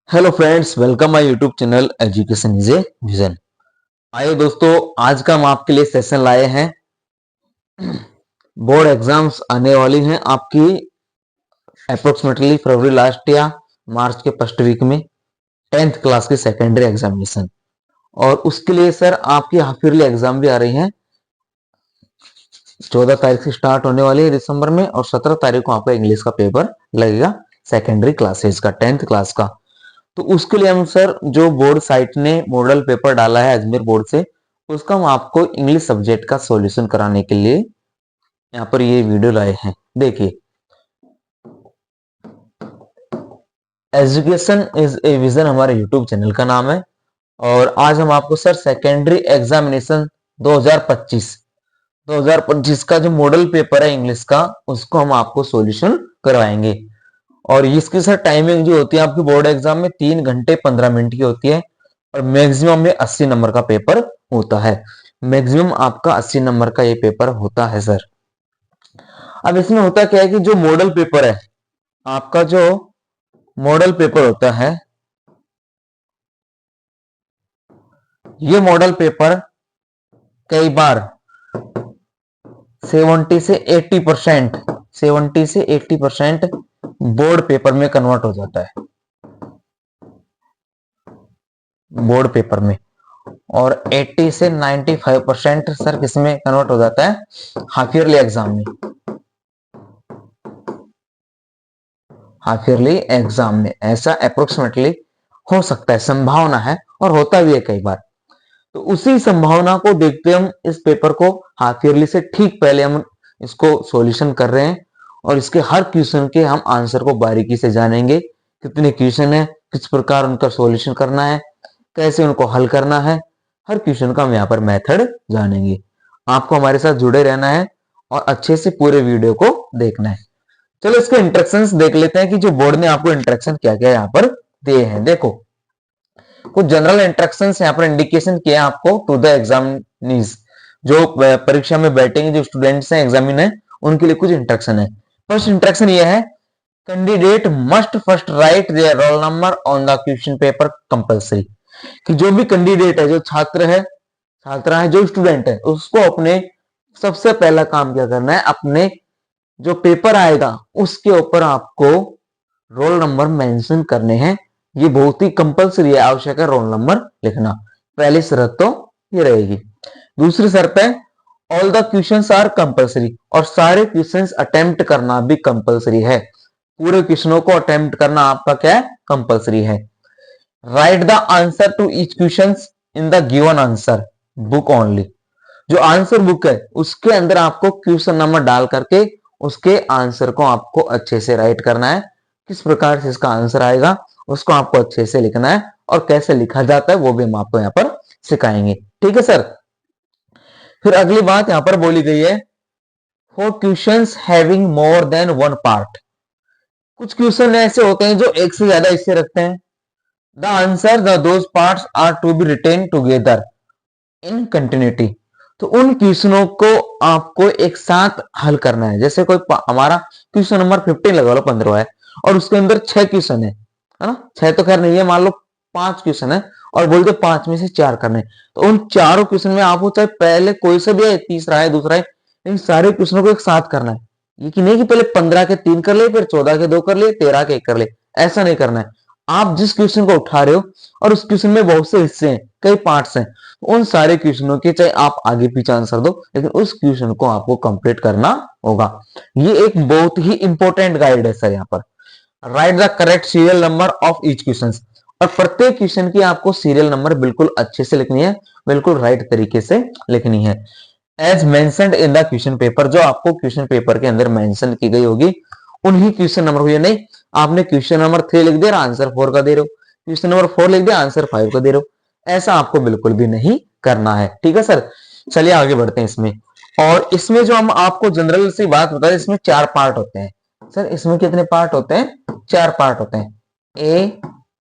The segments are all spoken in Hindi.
Hello friends, welcome my YouTube channel education is a vision. आइए दोस्तों, आज का हम आपके लिए सेशन लाए हैं। बोर्ड एग्जाम्स आने वाली हैं आपकी अप्रोक्सीमेटली फरवरी लास्ट या मार्च के फर्स्ट वीक में 10th क्लास की सेकेंडरी एग्जामिनेशन। और उसके लिए सर आपकी हाफ ईयरली एग्जाम भी आ रही है। 14 तारीख से स्टार्ट होने वाली है दिसंबर में, और 17 तारीख को आपका इंग्लिश का पेपर लगेगा सेकेंडरी क्लासेज का, 10th क्लास का। तो उसके लिए हम सर जो बोर्ड साइट ने मॉडल पेपर डाला है अजमेर बोर्ड से, उसका हम आपको इंग्लिश सब्जेक्ट का सॉल्यूशन कराने के लिए यहाँ पर ये वीडियो लाए हैं। देखिए, एजुकेशन इज ए विजन हमारे यूट्यूब चैनल का नाम है। और आज हम आपको सर सेकेंडरी एग्जामिनेशन 2025 का जो मॉडल पेपर है इंग्लिश का, उसको हम आपको सॉल्यूशन करवाएंगे। और इसकी सर टाइमिंग जो होती है आपकी बोर्ड एग्जाम में 3 घंटे 15 मिनट की होती है, और मैक्सिमम में 80 नंबर का पेपर होता है। मैक्सिमम आपका 80 नंबर का ये पेपर होता है सर। अब इसमें होता क्या है कि जो मॉडल पेपर है आपका, जो मॉडल पेपर होता है, ये मॉडल पेपर कई बार 70 से 80% बोर्ड पेपर में कन्वर्ट हो जाता है, बोर्ड पेपर में। और 80 से 95% सर किसमें कन्वर्ट हो जाता है? हाफ ईयरली एग्जाम में। हाफ ईयरली एग्जाम में ऐसा अप्रोक्सीमेटली हो सकता है, संभावना है, और होता भी है कई बार। तो उसी संभावना को देखते हम इस पेपर को हाफ ईयरली से ठीक पहले हम इसको सॉल्यूशन कर रहे हैं। और इसके हर क्वेश्चन के हम आंसर को बारीकी से जानेंगे। कितने क्वेश्चन है, किस प्रकार उनका सॉल्यूशन करना है, कैसे उनको हल करना है, हर क्वेश्चन का हम यहाँ पर मेथड जानेंगे। आपको हमारे साथ जुड़े रहना है और अच्छे से पूरे वीडियो को देखना है। चलो इसके इंस्ट्रक्शंस देख लेते हैं कि जो बोर्ड ने आपको इंस्ट्रक्शन क्या क्या यहाँ पर दिए हैं। देखो, कुछ जनरल इंस्ट्रक्शंस यहाँ पर इंडिकेशन किया है आपको टू द एग्जामिनीज, जो परीक्षा में बैठेंगे जो स्टूडेंट्स हैं, एग्जामिन है, उनके लिए कुछ इंस्ट्रक्शन है। फर्स्ट इंस्ट्रक्शन ये है, candidate must first right their roll number on the question paper compulsory. कि जो भी कैंडिडेट है, जो छात्र है, छात्रा है, जो स्टूडेंट है, उसको अपने सबसे पहला काम क्या करना है, अपने जो पेपर आएगा उसके ऊपर आपको रोल नंबर मेंशन करने हैं। ये बहुत ही कंपल्सरी है, आवश्यक है रोल नंबर लिखना। पहली शर्त तो ये रहेगी। दूसरी शर्त है, all the questions are compulsory, और सारे क्वेश्चंस अटेम्प्ट करना भी कंपल्सरी है। पूरे क्वेश्चनों को अटेम्प्ट करना आपका क्या है? कंपल्सरी है। Write the answer to each question in the given answer book only. जो आंसर बुक है उसके अंदर आपको क्वेश्चन नंबर डाल करके उसके आंसर को आपको अच्छे से राइट करना है। किस प्रकार से इसका आंसर आएगा उसको आपको अच्छे से लिखना है, और कैसे लिखा जाता है वो भी हम आपको यहाँ पर सिखाएंगे। ठीक है सर। फिर अगली बात यहाँ पर बोली गई है, for questions having more than one part. कुछ क्वेश्चन ऐसे होते हैं जो एक से ज्यादा हिस्से रखते हैं। The answer the those parts are to be written together in continuity. तो उन क्वेश्चनों को आपको एक साथ हल करना है। जैसे कोई हमारा क्वेश्चन नंबर 15 लगा लो, 15 है, और उसके अंदर 6 क्वेश्चन है ना, 6 तो खैर नहीं है, मान लो 5 क्वेश्चन है, और बोलते 5 में से 4 करने। तो उन चारों क्वेश्चन में आपको चाहे पहले कोई सा भी है, तीसरा है, दूसरा है, इन सारे क्वेश्चनों को एक साथ करना है। ये कि नहीं कि पहले 15 के 3 कर ले, फिर 14 के 2 कर ले, 13 के 1 कर ले, ऐसा नहीं करना है। आप जिस क्वेश्चन को उठा रहे हो और उस क्वेश्चन में बहुत से हिस्से हैं, कई पार्ट्स हैं, उन सारे क्वेश्चनों के चाहे आप आगे पीछे आंसर दो, लेकिन उस क्वेश्चन को आपको कंप्लीट करना होगा। ये एक बहुत ही इंपॉर्टेंट गाइड है सर। यहाँ पर right the correct serial number of each question, और प्रत्येक क्वेश्चन की आपको सीरियल नंबर बिल्कुल अच्छे से लिखनी है, बिल्कुल राइट तरीके से लिखनी है। As mentioned in the question paper, जो आपको क्वेश्चन पेपर के अंदर मेंशन की गई होगी उन्हीं क्वेश्चन नंबर को। ये नहीं आपने क्वेश्चन नंबर 3 लिख दिया, आंसर 4 का दे रहे हो, क्वेश्चन नंबर 4 लिख दिया, आंसर 5 का दे रहे हो, ऐसा आपको बिल्कुल भी नहीं करना है। ठीक है सर। चलिए आगे बढ़ते हैं इसमें। और इसमें जो हम आपको जनरल सी बात बता दें, इसमें 4 पार्ट होते हैं सर। इसमें कितने पार्ट होते हैं? 4 पार्ट होते हैं, ए,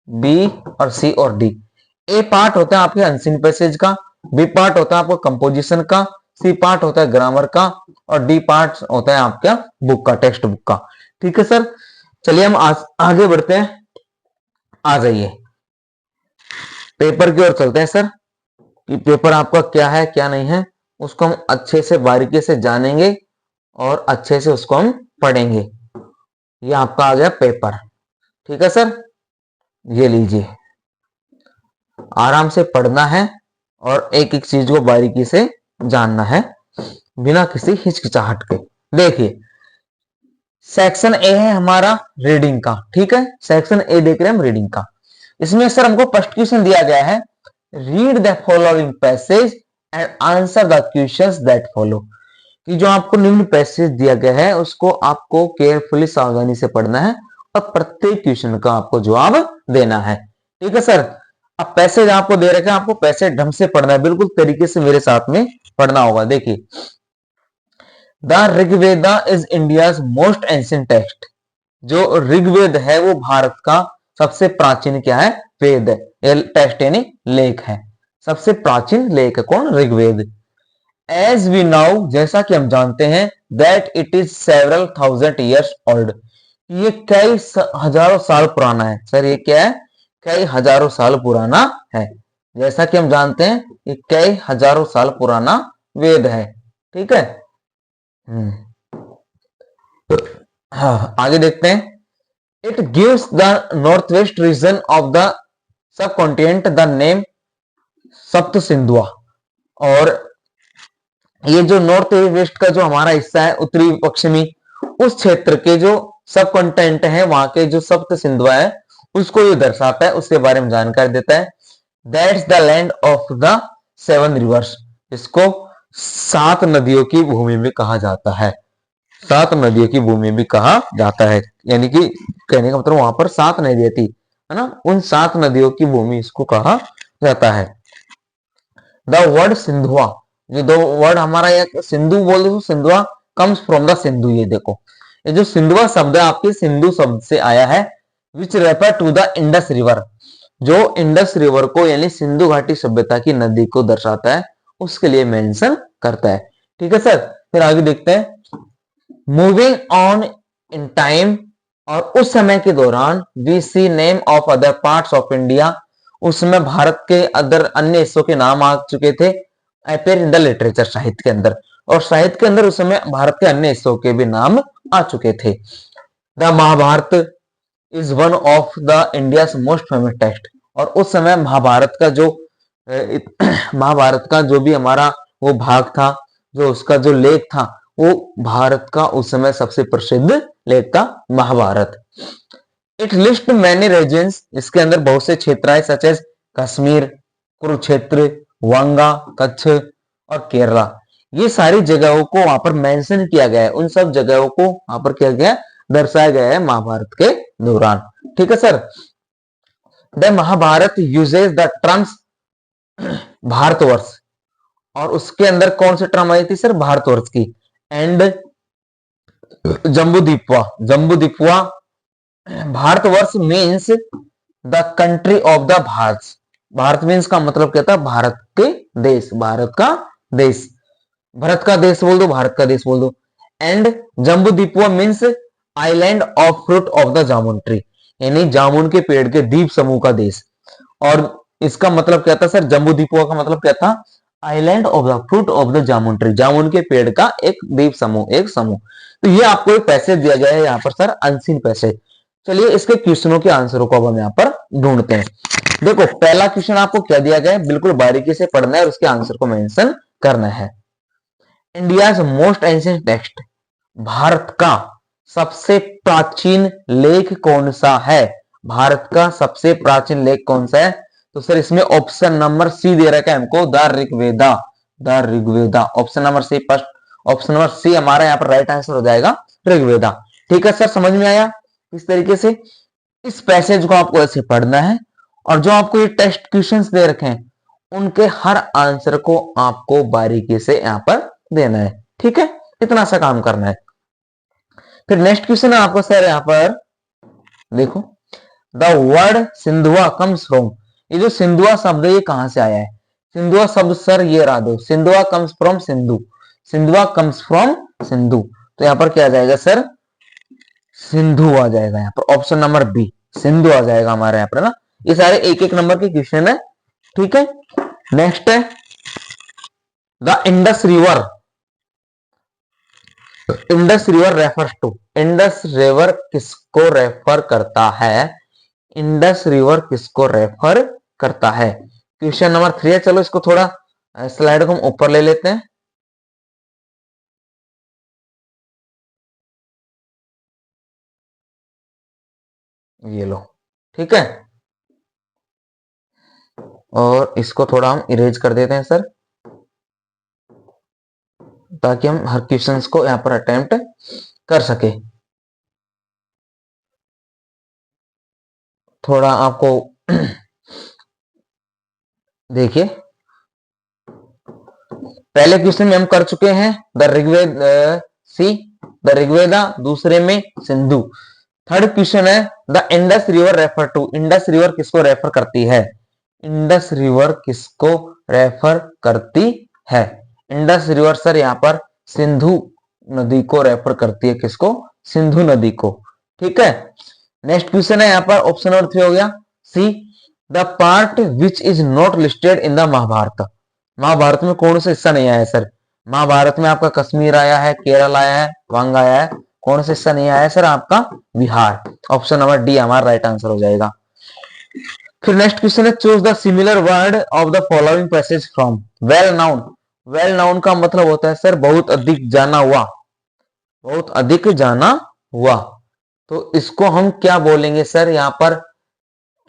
बी और सी और डी। ए पार्ट होता है आपके अनसीन पैसेज का, बी पार्ट होता है आपको कंपोजिशन का, सी पार्ट होता है ग्रामर का, और डी पार्ट होता है आपका बुक का, टेक्स्ट बुक का। ठीक है सर। चलिए हम आगे बढ़ते हैं। आ जाइए पेपर की ओर चलते हैं सर, कि पेपर आपका क्या है क्या नहीं है, उसको हम अच्छे से बारीकी से जानेंगे और अच्छे से उसको हम पढ़ेंगे। ये आपका आ गया पेपर, ठीक है सर। ये लीजिए, आराम से पढ़ना है और एक एक चीज को बारीकी से जानना है बिना किसी हिचकिचाहट के। देखिए सेक्शन ए है हमारा रीडिंग का, ठीक है, सेक्शन ए देख रहे हैं हम रीडिंग का। इसमें सर हमको फर्स्ट क्वेश्चन दिया गया है, read the following passage and answer the questions that follow. कि जो आपको निम्न पैसेज दिया गया है उसको आपको केयरफुली सावधानी से पढ़ना है और प्रत्येक क्वेश्चन का आपको जवाब देना है, ठीक है सर। अब पैसेज आपको दे रखा है, आपको पैसेज ढंग से पढ़ना है, बिल्कुल तरीके से मेरे साथ में पढ़ना होगा। देखिए the Rigveda is India's most ancient text. जो ऋग्वेद है वो भारत का सबसे प्राचीन क्या है, वेद है, टेक्स्ट यानी लेख है, सबसे प्राचीन लेख है कौन, ऋग्वेद। एज वी नाउ, जैसा कि हम जानते हैं, that it is several thousand years old, ये कई हजारों साल पुराना है सर। ये क्या है, कई हजारों साल पुराना है। जैसा कि हम जानते हैं ये कई हजारों साल पुराना वेद है, ठीक है। हाँ आगे देखते हैं। It gives the north west region of the sub continent the name सप्त सिंधुआ। और ये जो नॉर्थ वेस्ट का जो हमारा हिस्सा है, उत्तरी पश्चिमी, उस क्षेत्र के जो सब कॉन्टिनेंट है वहां के जो सप्त सिंधुआ है उसको ये दर्शाता है, उसके बारे में जानकारी देता है। That's the land of the seven reverse, इसको सात नदियों की भूमि भी कहा जाता है, सात नदियों की भूमि भी कहा जाता है। यानी कि कहने का मतलब वहां पर सात नदियां थी, है ना, उन सात नदियों की भूमि इसको कहा जाता है। द वर्ड सिंधुआ, जो दो वर्ड हमारा एक सिंधु बोल दो, Sindhua comes from the Sindhu. ये देखो ये जो सिंधुआ शब्द है आपके सिंधु शब्द से आया है, which refer to the Indus river, जो इंडस रिवर को यानी सिंधु घाटी सभ्यता की नदी को दर्शाता है, उसके लिए मेंशन करता है, ठीक है सर। फिर आगे देखते हैं, मूविंग ऑन इन टाइम, और उस समय के दौरान we see name of other parts of India, उसमें भारत के अदर अन्य हिस्सों के नाम आ चुके थे, अपेयर इन द लिटरेचर, साहित्य के अंदर, और साहित्य के अंदर उस समय भारत के अन्य हिस्सों के भी नाम आ चुके थे। The Mahabharata is one of the India's most famous text, और उस समय महाभारत का जो महाभारत का जो भी हमारा वो भाग था, जो उसका जो लेख था, वो भारत का उस समय सबसे प्रसिद्ध लेख था Mahabharata. It list many regions, इसके अंदर बहुत से क्षेत्र है, सच एज कश्मीर, कुरुक्षेत्र, वांगा, कच्छ और केरला। ये सारी जगहों को वहां पर मेंशन किया गया है, उन सब जगहों को वहां पर किया गया, दर्शाया गया है महाभारत के दौरान, ठीक है sir. The Mahabharata uses the terms Bharatvarsha, और उसके अंदर कौन सी टर्म आई थी सर, भारतवर्ष की, and Jambudvipa, Jambudvipa. Bharatvarsha means the country of the Bharat, Bharat means का मतलब क्या था, भारत के देश, भारत का देश, भारत का देश बोल दो, भारत का देश बोल दो। And Jambudvipa means island of fruit of the jamun tree, यानी जामुन के पेड़ के द्वीप समूह का देश। और इसका मतलब क्या था सर, जम्बूद्वीपवा का मतलब क्या था, island of the fruit of the jamun tree, जामुन के पेड़ का एक द्वीप समूह, एक समूह। तो ये आपको एक पैसेज दिया गया है यहाँ पर सर, अनसीन पैसेज। चलिए इसके क्वेश्चनों के आंसरों को अब हम यहाँ पर ढूंढते हैं। देखो पहला क्वेश्चन आपको क्या दिया गया है, बिल्कुल बारीकी से पढ़ना है और उसके आंसर को मेंशन करना है। India's most ancient text, Bharat का सबसे प्राचीन लेख कौन सा है, भारत का सबसे प्राचीन लेख कौन सा है। तो सर इसमें ऑप्शन नंबर सी दे रखा है हमको, the Rigveda, the Rigveda, option number C, first option number C हमारा यहाँ पर राइट आंसर हो जाएगा, ऋग्वेदा, ठीक है सर। समझ में आया इस तरीके से इस पैसेज को आपको ऐसे पढ़ना है, और जो आपको ये टेस्ट क्वेश्चंस दे रखे हैं उनके हर आंसर को आपको बारीकी से यहाँ पर देना है, ठीक है, इतना सा काम करना है। फिर नेक्स्ट क्वेश्चन है आपको सर यहाँ पर देखो, the word Sindhua comes from, ये जो सिंधुआ शब्द है ये कहां से आया है, सिंधुआ शब्द सर ये रहा दो, Sindhua comes from Sindhu, Sindhua comes from Sindhu, तो यहाँ पर क्या आ जाएगा सर, सिंधु आ जाएगा यहाँ पर, ऑप्शन नंबर बी सिंधु आ जाएगा हमारे यहाँ पर ना। ये सारे एक एक नंबर के क्वेश्चन है, ठीक है। नेक्स्ट है the Indus river, Indus river refers to, Indus river किसको रेफर करता है, इंडस रिवर किसको रेफर करता है। क्वेश्चन नंबर 3 है। चलो इसको थोड़ा स्लाइड को हम ऊपर ले लेते हैं। ये लो, ठीक है, और इसको थोड़ा हम इरेज कर देते हैं सर, ताकि हम हर क्वेश्चंस को यहां पर अटेम्प्ट कर सके। थोड़ा आपको देखिए, पहले क्वेश्चन में हम कर चुके हैं the Rigveda, C the Rigveda, दूसरे में सिंधु। थर्ड क्वेश्चन है the Indus river refer to, Indus river किसको रेफर करती है, इंडस रिवर किसको रेफर करती है। इंडस रिवर सर यहाँ पर सिंधु नदी को रेफर करती है, किसको, सिंधु नदी को, ठीक है। नेक्स्ट क्वेश्चन है यहाँ पर ऑप्शन नंबर 3 हो गया C the part which is not listed in the Mahabharata, Mahabharata में कौन सा हिस्सा नहीं आया है सर। महाभारत में आपका कश्मीर आया है, केरल आया है, वंग आया है, कौन सा हिस्सा नहीं आया है सर, आपका बिहार। ऑप्शन नंबर डी हमारा राइट आंसर हो जाएगा। फिर नेक्स्ट क्वेश्चन है choose the similar word of the following passage from well known, well known का मतलब होता है सर बहुत अधिक जाना हुआ, बहुत अधिक जाना हुआ। तो इसको हम क्या बोलेंगे सर, यहां पर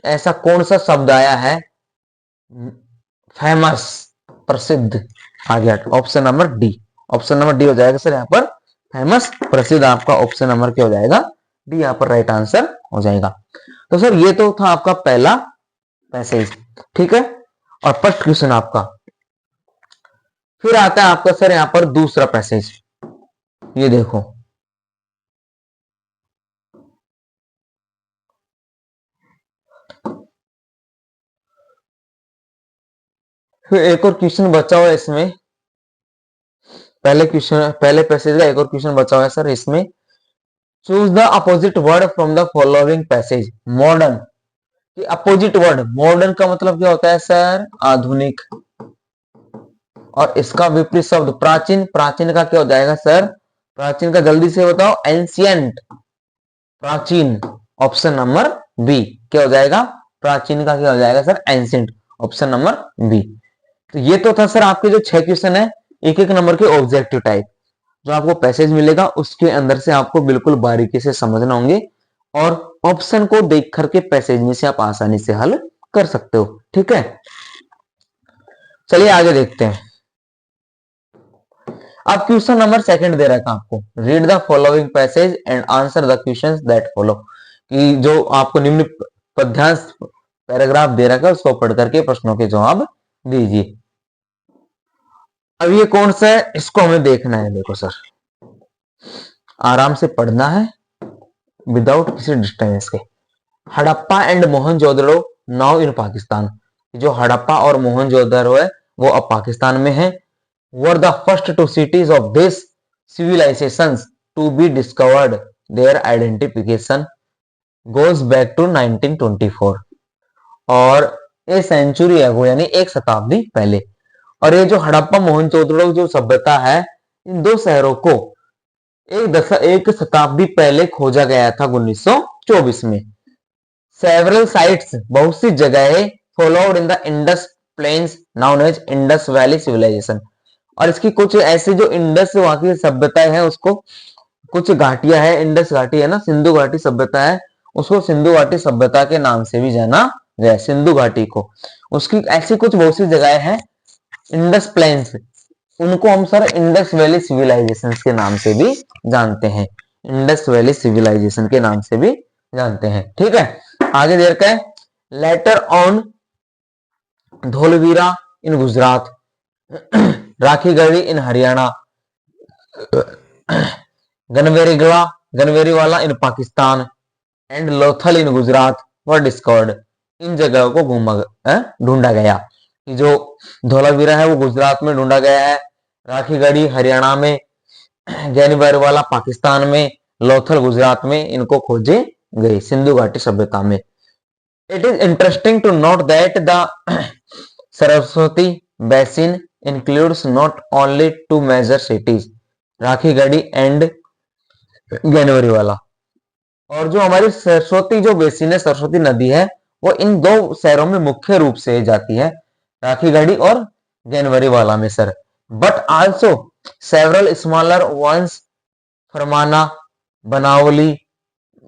ऐसा कौन सा शब्द आया है, फेमस, प्रसिद्ध आ गया। Option number D, option number D हो जाएगा सर यहाँ पर फेमस, प्रसिद्ध, आपका ऑप्शन नंबर क्या हो जाएगा, डी यहाँ पर राइट आंसर हो जाएगा। तो सर ये तो था आपका पहला पैसेज, ठीक है, और फर्स्ट क्वेश्चन आपका। फिर आता है आपका सर यहाँ पर दूसरा पैसेज, ये देखो, फिर एक और क्वेश्चन बचा हुआ है इसमें, पहले क्वेश्चन, पहले पैसेज का एक और क्वेश्चन बचा हुआ है सर इसमें। Choose the opposite word from the following passage, modern, opposite word, modern का मतलब क्या होता है सर, आधुनिक, और इसका विपरीत शब्द प्राचीन, प्राचीन का क्या हो जाएगा सर, प्राचीन का जल्दी से बताओ, एंशियंट, प्राचीन, ऑप्शन नंबर बी क्या हो जाएगा, प्राचीन का क्या हो जाएगा sir, ancient, option number B. तो ये तो था सर आपके जो 6 क्वेश्चन है एक एक नंबर के ऑब्जेक्टिव टाइप, जो आपको पैसेज मिलेगा उसके अंदर से आपको बिल्कुल बारीकी से समझना होंगे, और ऑप्शन को देख करके पैसेज में से आप आसानी से हल कर सकते हो, ठीक है। चलिए आगे देखते हैं। अब क्वेश्चन नंबर 2 दे रखा आपको, read the following passage and answer the questions that follow, कि जो आपको निम्न पद्यांश पैराग्राफ दे रखा है उसको पढ़ करके प्रश्नों के जवाब दीजिए। अब ये कौन सा है, इसको हमें देखना है, देखो सर आराम से पढ़ना है विदाउट किसी डिस्टर्बेंस के। Harappa and Mohenjodaro now in Pakistan, जो हड़प्पा और मोहनजोदड़ो है वो अब पाकिस्तान में है। Were the first 2 cities of this civilizations to be discovered, their identification goes back to 1924, और ए सेंचुरी अगो यानी एक शताब्दी पहले। और ये जो हड़प्पा मोहनजोदड़ो जो सभ्यता है, इन दो शहरों को एक शताब्दी पहले खोजा गया था 1924 में। सेवरल साइट्स, बहुत सी जगहें followed in the Indus plains known as Indus valley civilization, और इसकी कुछ ऐसी जो इंडस वहां की सभ्यताएं हैं उसको, कुछ घाटियां है, इंडस घाटी है ना, सिंधु घाटी सभ्यता है, उसको सिंधु घाटी सभ्यता के नाम से भी जाना गया, सिंधु घाटी को। उसकी ऐसी कुछ बहुत सी जगहें हैं इंडस प्लेन्स, उनको हम सर इंडस वैली सिविलाइजेशन के नाम से भी जानते हैं, इंडस वैली सिविलाइजेशन के नाम से भी जानते हैं, ठीक है। आगे देर का है later on Dholavira in Gujarat, Rakhigarhi in Haryana, Ganweriwala in Pakistan and Lothal in Gujarat were discovered, इन जगहों को ढूंढा गया, कि जो धोलावीरा है वो गुजरात में ढूंढा गया है, राखीगढ़ी हरियाणा में, गनवेरीवाला पाकिस्तान में, लोथल गुजरात में इनको खोजे गए सिंधु घाटी सभ्यता में। It is interesting to note that the Saraswati basin includes not only two major cities, Rakhigarhi and गनवरीवाला, और जो हमारी सरस्वती जो बेसिन है, सरस्वती नदी है, वो इन दो शहरों में मुख्य रूप से जाती है, राखीगढ़ी और गनवरीवाला में sir, but also several smaller ones, Farmana, Banawali,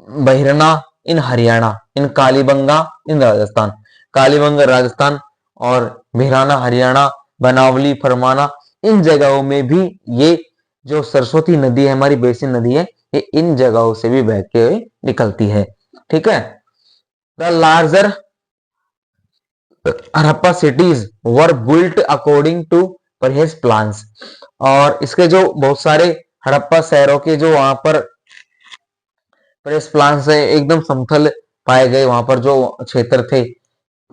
Bahirna in Haryana, in Kalibangan in Rajasthan, Kalibangan Rajasthan और भिराना हरियाणा, बनावली, फरमाना इन जगहों में भी ये जो सरस्वती नदी है, हमारी बेसिन नदी है, ये इन जगहों से भी बह के निकलती है। ठीक है। The larger Harappa cities were built according to perhaps plans, और इसके जो बहुत सारे हड़प्पा शहरों के जो वहां पर प्रेस प्लान से एकदम समतल पाए गए, वहां पर जो क्षेत्र थे,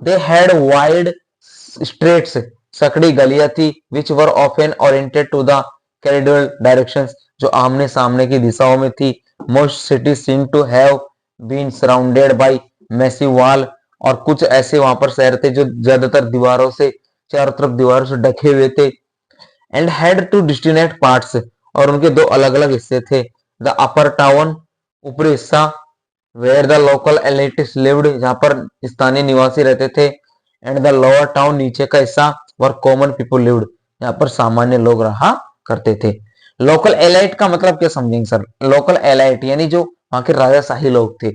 दे हैड वाइड स्ट्रेट्स, सकड़ी गलियां थी, which were often oriented to the cardinal directions, जो आमने सामने की दिशाओं में थी। Most cities seem to have been surrounded by massive wall, और कुछ ऐसे वहां पर शहर थे जो ज्यादातर दीवारों से, चारों तरफ दीवारों से ढके हुए थे। एंड हैड टू डिस्टिनेट पार्ट्स, और उनके दो अलग अलग हिस्से थे। द अपर टाउन, ऊपरी हिस्सा, where the local elites lived, जहां पर स्थानीय निवासी रहते थे। एंड द लोअर टाउन, नीचे का हिस्सा, वर कॉमन पीपल लिव्ड, जहां पर सामान्य लोग रहा करते थे। लोकल एलाइट का मतलब क्या समझेंगे सर? लोकल एलाइट यानी जो वहां के राजाशाही लोग थे,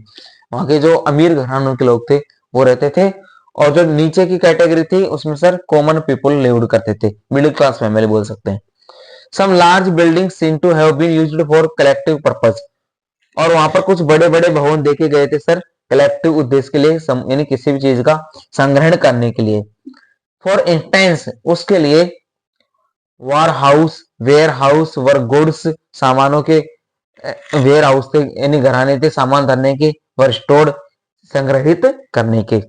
वहां के जो अमीर घरानों के लोग थे, वो रहते थे। और जो नीचे की कैटेगरी थी, उसमें सर कॉमन पीपल लिव्ड करते थे, मिडिल क्लास फैमिली बोल सकते हैं। Some large building seem to have been used for collective purpose, और वहां पर कुछ बड़े बड़े भवन देखे गए थे सर कलेक्टिव उद्देश्य के लिए, यानी किसी भी चीज का संग्रहण करने के लिए। फॉर इंस्टेंस, उसके लिए warehouse, warehouse were goods, सामानों के वेयर हाउस थे, यानी घराने थे सामान धरने के, वर स्टोर्ड, संग्रहित करने के।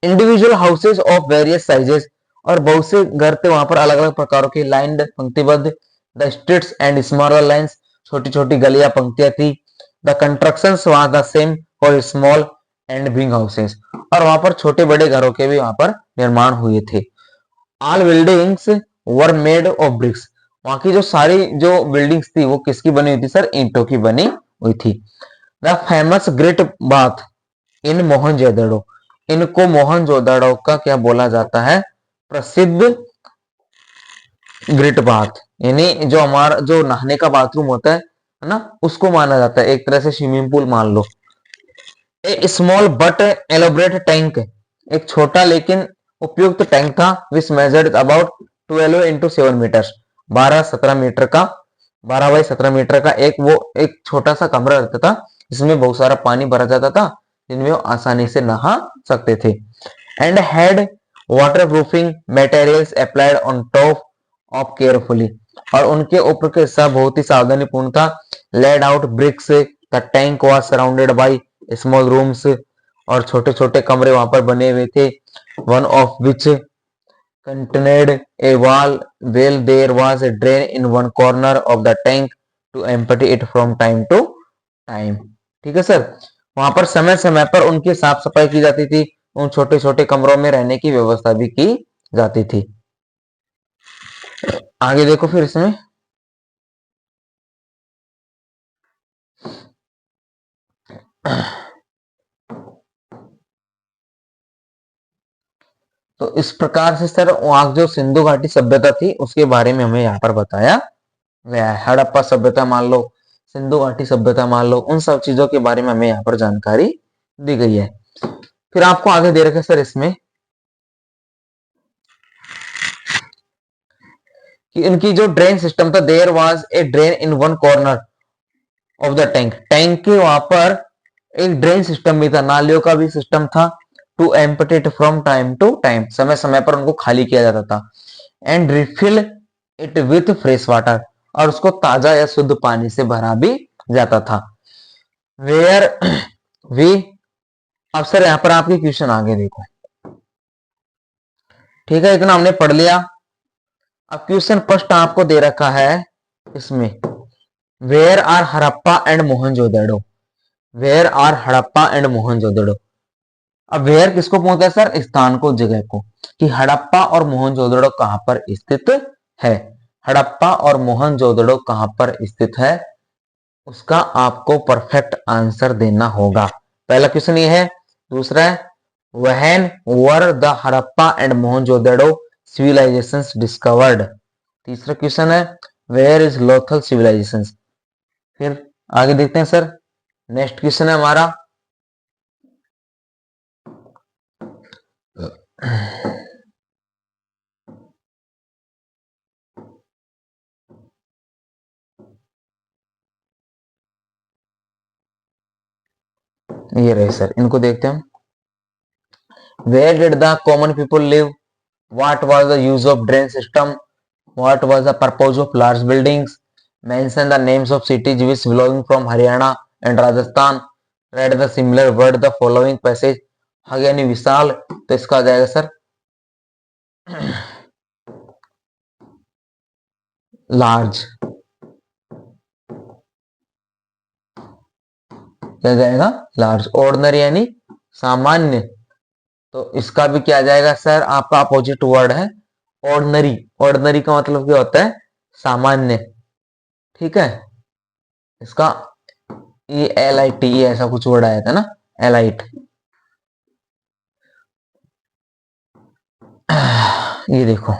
Individual houses of various sizes, और बहुत से घर थे वहां पर अलग अलग प्रकारों के, लाइन्ड, पंक्तिबद्ध। The streets and smaller lines, छोटी छोटी गलियां पंक्तियां थी। The constructions was the same for small and big houses, और वहां पर छोटे बड़े घरों के भी वहां पर निर्माण हुए थे। All buildings were made of BRICS, वहां की जो सारी जो बिल्डिंग्स थी वो किसकी बनी हुई थी सर? ईंटों की बनी हुई थी। The famous great bath in Mohenjodaro, इनको मोहनजोदड़ो का क्या बोला जाता है? प्रसिद्ध ग्रेट बाथ, यानी जो हमारा जो नहाने का बाथरूम होता है ना, उसको माना जाता है, एक तरह से स्विमिंग पूल मान लो। A small but elaborate tank, एक छोटा लेकिन उपयुक्त टैंक था, which measured about 12 into 7 metres, 12-17 metre का, 12 बाई 17 मीटर का एक वो एक छोटा सा कमरा रहता था, जिसमें बहुत सारा पानी भरा जाता था, जिनमें वो आसानी से नहा सकते थे। And had water proofing materials applied on top of carefully, और उनके ऊपर के हिस्सा बहुत ही सावधानी पूर्ण था। Laid out bricks, the tank was surrounded by small rooms, और छोटे छोटे कमरे वहां पर बने हुए थे। One of which contained a wall well, there was a drain in one corner of the tank to empty it from time to time। ठीक है सर, वहां पर समय समय पर उनकी साफ सफाई की जाती थी, उन छोटे छोटे कमरों में रहने की व्यवस्था भी की जाती थी। आगे देखो फिर इसमें तो इस प्रकार से सर वहां जो सिंधु घाटी सभ्यता थी उसके बारे में हमें यहाँ पर बताया गया है। हड़प्पा सभ्यता मान लो, सिंधु घाटी सभ्यता मान लो, उन सब चीजों के बारे में हमें यहाँ पर जानकारी दी गई है। फिर आपको आगे दे रखे सर इसमें कि इनकी जो ड्रेन सिस्टम था, there was a drain in one corner of the tank, tank के वहां पर एक ड्रेन सिस्टम भी था, नालियों का भी सिस्टम था। To empty it from time to time, समय समय पर उनको खाली किया जाता था। And refill it with fresh water, और उसको ताजा या शुद्ध पानी से भरा भी जाता था। वेयर वी, अब सर यहां पर आपके क्वेश्चन आगे देखो। ठीक है, इतना हमने पढ़ लिया। अब क्वेश्चन फर्स्ट आपको दे रखा है इसमें, where are Harappa and Mohenjodaro, where are Harappa and Mohenjodaro, अब वेयर किसको पूछता है सर? स्थान को, जगह को, कि हड़प्पा और मोहनजोदड़ो कहां पर स्थित है। हड़प्पा और मोहनजोदड़ो कहां पर स्थित है, उसका आपको परफेक्ट आंसर देना होगा। पहला क्वेश्चन ये है। दूसरा है, when were the Harappa and Mohenjodaro civilizations discovered. तीसरा क्वेश्चन है, वेयर इज लोथल सिविलाइजेशन। फिर आगे देखते हैं सर। नेक्स्ट क्वेश्चन है हमारा, ये रहे सर, इनको देखते हैं। Where did the common people live? What was the use of drain system? What was the purpose of large buildings? Mention the names of cities which belong from Haryana and Rajasthan. Read the similar word the following passage. यानी विशाल, तो इसका आ जाएगा सर लार्ज। क्या जाएगा? लार्ज। ऑर्डिनरी यानी सामान्य, तो इसका भी क्या जाएगा सर? आपका अपोजिट वर्ड है ऑर्डिनरी। ऑर्डिनरी का मतलब क्या होता है? सामान्य। ठीक है, इसका ELIT ऐसा कुछ वर्ड आया था ना, एलाइट। ये देखो,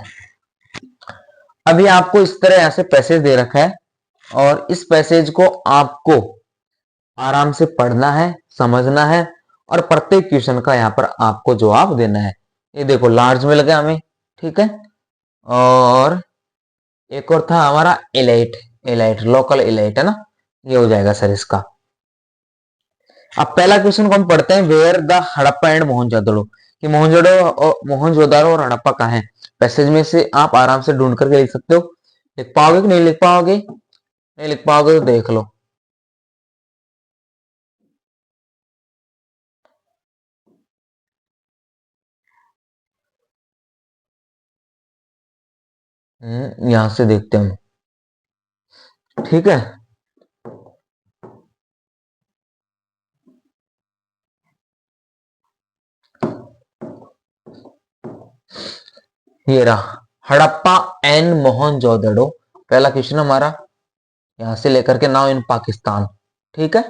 अभी आपको इस तरह यहां से पैसेज दे रखा है और इस पैसेज को आपको आराम से पढ़ना है, समझना है और प्रत्येक क्वेश्चन का यहाँ पर आपको जवाब देना है। ये देखो लार्ज मिल गया हमें, ठीक है। और एक और था हमारा एलाइट, एलाइट लोकल एलाइट है ना, ये हो जाएगा सर इसका। अब पहला क्वेश्चन को हम पढ़ते हैं, where the Harappa and Mohenjodaro, कि मोहनजोदड़ो और हड़प्पा कहाँ है। पैसेज में से आप आराम से ढूंढ करके लिख सकते हो। लिख पाओगे कि नहीं लिख पाओगे? नहीं लिख पाओगे तो देख लो। यहां से देखते हैं, ठीक है। ये रहा हड़प्पा एंड मोहनजोदड़ो, पहला क्वेश्चन हमारा, यहां से लेकर के नाउ इन पाकिस्तान, ठीक है।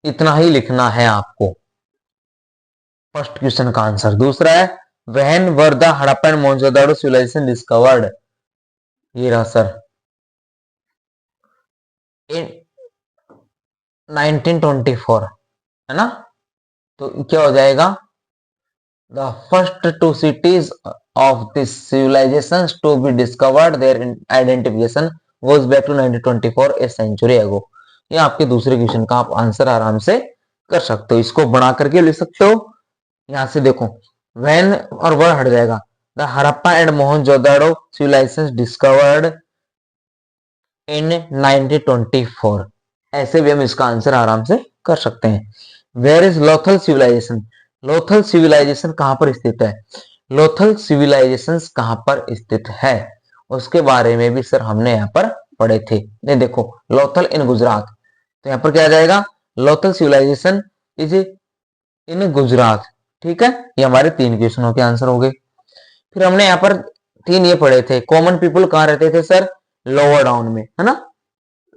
इतना ही लिखना है आपको, फर्स्ट क्वेश्चन का आंसर। दूसरा है, when were the Harappa and Mohenjodaro civilization discovered. ये रहा सर, इन 1924, है ना। तो क्या हो जाएगा? The first two cities of this civilizations to be discovered their identification goes back to 1924, a century ago। ये आपके दूसरे क्वेश्चन का आप आंसर आराम से कर सकते हो, इसको बना करके लिख सकते हो। यहां से देखो, व्हेन और वर्ड हट जाएगा, the Harappa and Mohenjodaro civilization discovered in 1924, ऐसे भी हम इसका आंसर आराम से कर सकते हैं। Where is Lothal civilization, Lothal civilization कहां पर स्थित है? लोथल सिविलाइजेशन कहां पर स्थित है, उसके बारे में भी सर हमने यहाँ पर पढ़े थे। ये देखो, लोथल इन गुजरात, तो यहाँ पर क्या आ जाएगा? Lothal civilization is in Gujarat, ठीक है। ये हमारे 3 क्वेश्चनों के आंसर हो गए। फिर हमने यहाँ पर 3 ये पढ़े थे, कॉमन पीपल कहाँ रहते थे सर? लोअर डाउन में, है ना।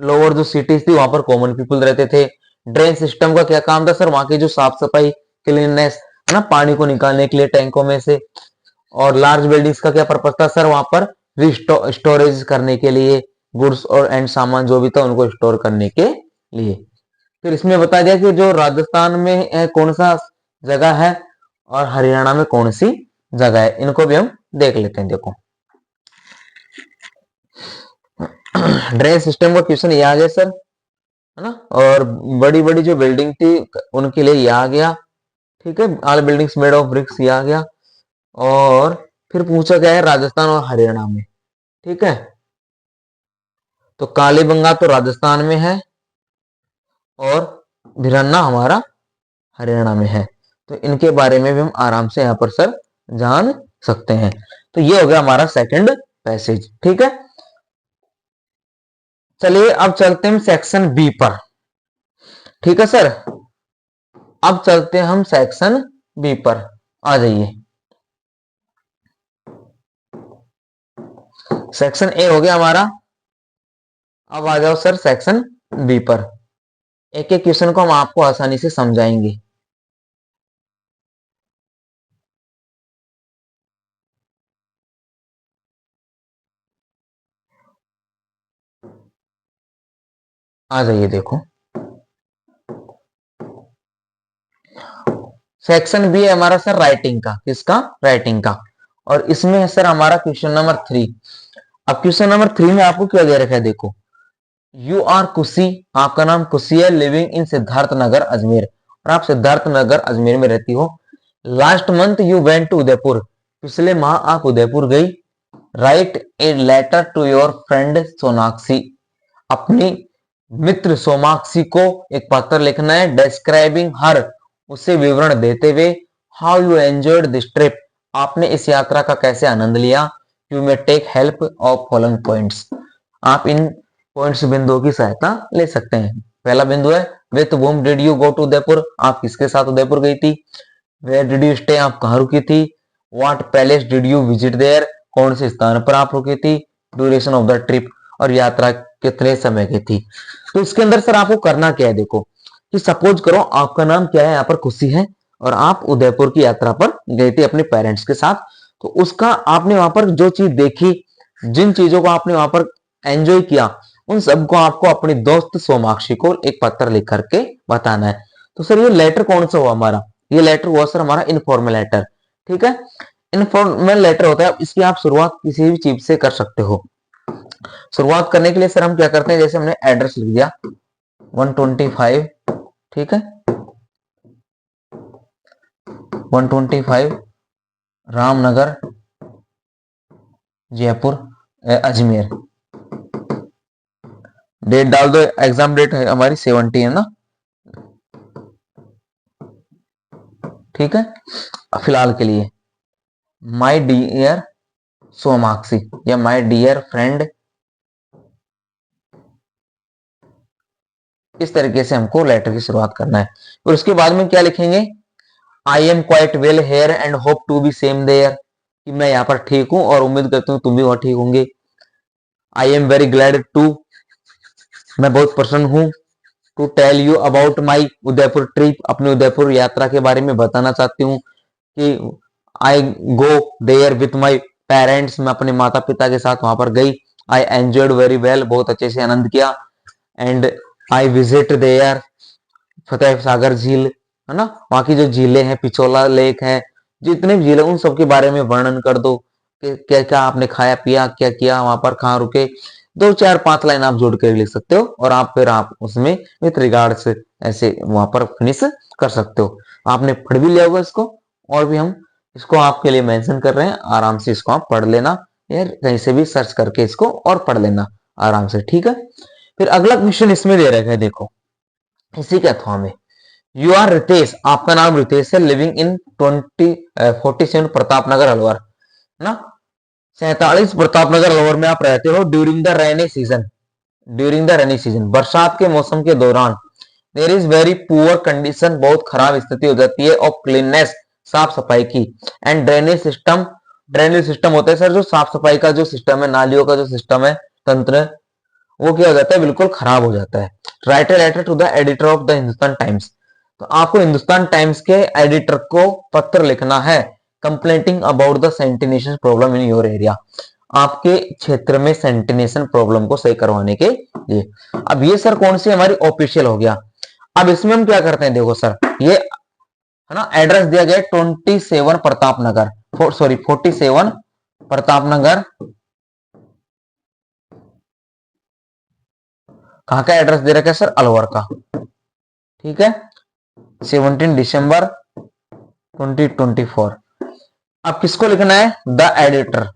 लोअर जो सिटीज थी वहां पर कॉमन पीपल रहते थे। ड्रेन सिस्टम का क्या काम था सर? वहां की जो साफ सफाई, क्लीननेस, है ना, पानी को निकालने के लिए टैंकों में से। और लार्ज बिल्डिंग्स का क्या पर्पज था सर? वहां पर स्टोरेज करने के लिए, गुड्स और एंड सामान जो भी था उनको स्टोर करने के लिए। फिर इसमें बता दिया कि जो राजस्थान में है कौन सा जगह है और हरियाणा में कौन सी जगह है, इनको भी हम देख लेते हैं। देखो, ड्रेन सिस्टम का क्वेश्चन ये आ गया सर, है ना। और बड़ी बड़ी जो बिल्डिंग थी उनके लिए ये आ गया, ठीक है। All buildings made of BRICS ये आ गया। और फिर पूछा गया है राजस्थान और हरियाणा में, ठीक है। तो कालीबंगा तो राजस्थान में है और भिरन्ना हमारा हरियाणा में है। तो इनके बारे में भी हम आराम से यहाँ पर सर जान सकते हैं। तो ये हो गया हमारा सेकंड पैसेज, ठीक है। चलिए अब चलते हैं सेक्शन बी पर, ठीक है सर। अब चलते हैं हम सेक्शन बी पर, आ जाइए। सेक्शन ए हो गया हमारा, अब आ जाओ सर सेक्शन बी पर। एक एक क्वेश्चन को हम आपको आसानी से समझाएंगे। आ जाइए देखो, सेक्शन बी है हमारा सर राइटिंग का। किसका? राइटिंग का। और इसमें है सर हमारा क्वेश्चन नंबर 3। अब क्वेश्चन नंबर 3 में आपको क्या दे रखा है देखो, यू आर कुशी, आपका नाम कुशी है, लिविंग इन सिद्धार्थ नगर अजमेर, और आप सिद्धार्थ नगर अजमेर में रहती हो। Last month you went to Udaipur, पिछले माह आप उदयपुर गई। Write a letter to your friend Sonakshi, अपनी मित्र सोमाक्षी को एक पत्र लिखना है। डिस्क्राइबिंग हर, उसे विवरण देते हुए। How you enjoyed this trip, आपने इस यात्रा का कैसे आनंद लिया। You may take help of following points, आप इन पॉइंट्स बिंदुओं की सहायता ले सकते हैं। पहला बिंदु है with whom did you go to Udaipur, आप किसके साथ उदयपुर गई थी। वेयर डिड यू स्टे, आप कहाँ रुकी थी। What palace did you visit there, कौन से स्थान पर आप रुकी थी। ड्यूरेशन ऑफ द ट्रिप, और यात्रा कितने समय की थी। तो इसके अंदर सर आपको करना क्या है देखो, कि सपोज करो आपका नाम क्या है, यहाँ पर खुशी है, और आप उदयपुर की यात्रा पर गए थे अपने पेरेंट्स के साथ। तो उसका आपने वहां पर जो चीज देखी, जिन चीजों को आपने वहां पर एंजॉय किया, उन सबको आपको अपनी दोस्त सोमाक्षी को एक पत्र लिख करके बताना है। तो सर ये लेटर कौन सा हुआ हमारा, ये लेटर हुआ सर हमारा इनफॉर्मल लेटर। ठीक है, इनफॉर्मल लेटर होता है, इसकी आप शुरुआत किसी भी चीज से कर सकते हो। शुरुआत करने के लिए सर हम क्या करते हैं, जैसे हमने एड्रेस लिख दिया 125, ठीक है, 125 रामनगर जयपुर अजमेर। डेट डाल दो, एग्जाम डेट है हमारी 70 है ना, ठीक है। फिलहाल के लिए माय डियर सोमाक्षी या माय डियर फ्रेंड, इस तरीके से हमको लेटर की शुरुआत करना है। और उसके बाद में क्या लिखेंगे, I am quite well here and hope to be same there, कि मैं यहाँ पर ठीक हूं और उम्मीद करता हूँ तुम भी वहां ठीक होंगे। I am very glad to, मैं बहुत प्रसन्न हूं। To tell you about my Udaipur trip, अपनी उदयपुर यात्रा के बारे में बताना चाहती हूँ कि I go there with my parents, मैं अपने माता पिता के साथ वहां पर गई। आई एंजॉयड वेरी वेल, बहुत अच्छे से आनंद किया। And I visit there, Fateh Sagar झील है ना, वहां की जो झीलें हैं, पिछोला लेक है, जितने भी झील है उन सब के बारे में वर्णन कर दो कि क्या क्या आपने खाया पिया, क्या किया वहां पर, कहाँ रुके। 2 4 5 लाइन आप जोड़ कर लिख सकते हो, और आप फिर आप उसमें विथ रिगार्ड से ऐसे वहां पर फिनिश कर सकते हो। आपने पढ़ भी लिया होगा इसको, और भी हम इसको आपके लिए मेंशन कर रहे हैं, आराम से इसको आप पढ़ लेना, या कहीं से भी सर्च करके इसको और पढ़ लेना आराम से, ठीक है। फिर अगला क्वेश्चन इसमें दे रखा है देखो, इसी के अथवा में, यू आर रितेश, आपका नाम रितेश है, लिविंग इन 47 प्रताप नगर अलवर ना, 47 प्रताप नगर अलवर में आप रहते हो। During the rainy season, during the rainy season, बरसात के मौसम के दौरान, there is very poor condition, बहुत खराब स्थिति हो जाती है, ऑफ क्लीननेस, साफ सफाई की। And drainage system, drainage system होता है सर जो साफ सफाई का जो सिस्टम है, नालियों का जो सिस्टम है, तंत्र, वो क्या हो जाता है, बिल्कुल खराब हो जाता है। Write a letter to the editor of the Hindustan Times, तो आपको हिंदुस्तान टाइम्स के एडिटर को पत्र लिखना है। Complaining about the sanitation problem in your area, आपके क्षेत्र में सेंटिनेशन प्रॉब्लम को सही करवाने के लिए। अब ये सर कौन सी हमारी ऑफिशियल हो गया। अब इसमें हम क्या करते हैं देखो सर, ये है ना, एड्रेस दिया गया 27 प्रताप नगर, सॉरी 47 प्रताप नगर, कहाँ का एड्रेस दे रखा है सर, अलवर का, ठीक है, 17 दिसंबर 2024। अब किसको लिखना है, द एडिटर,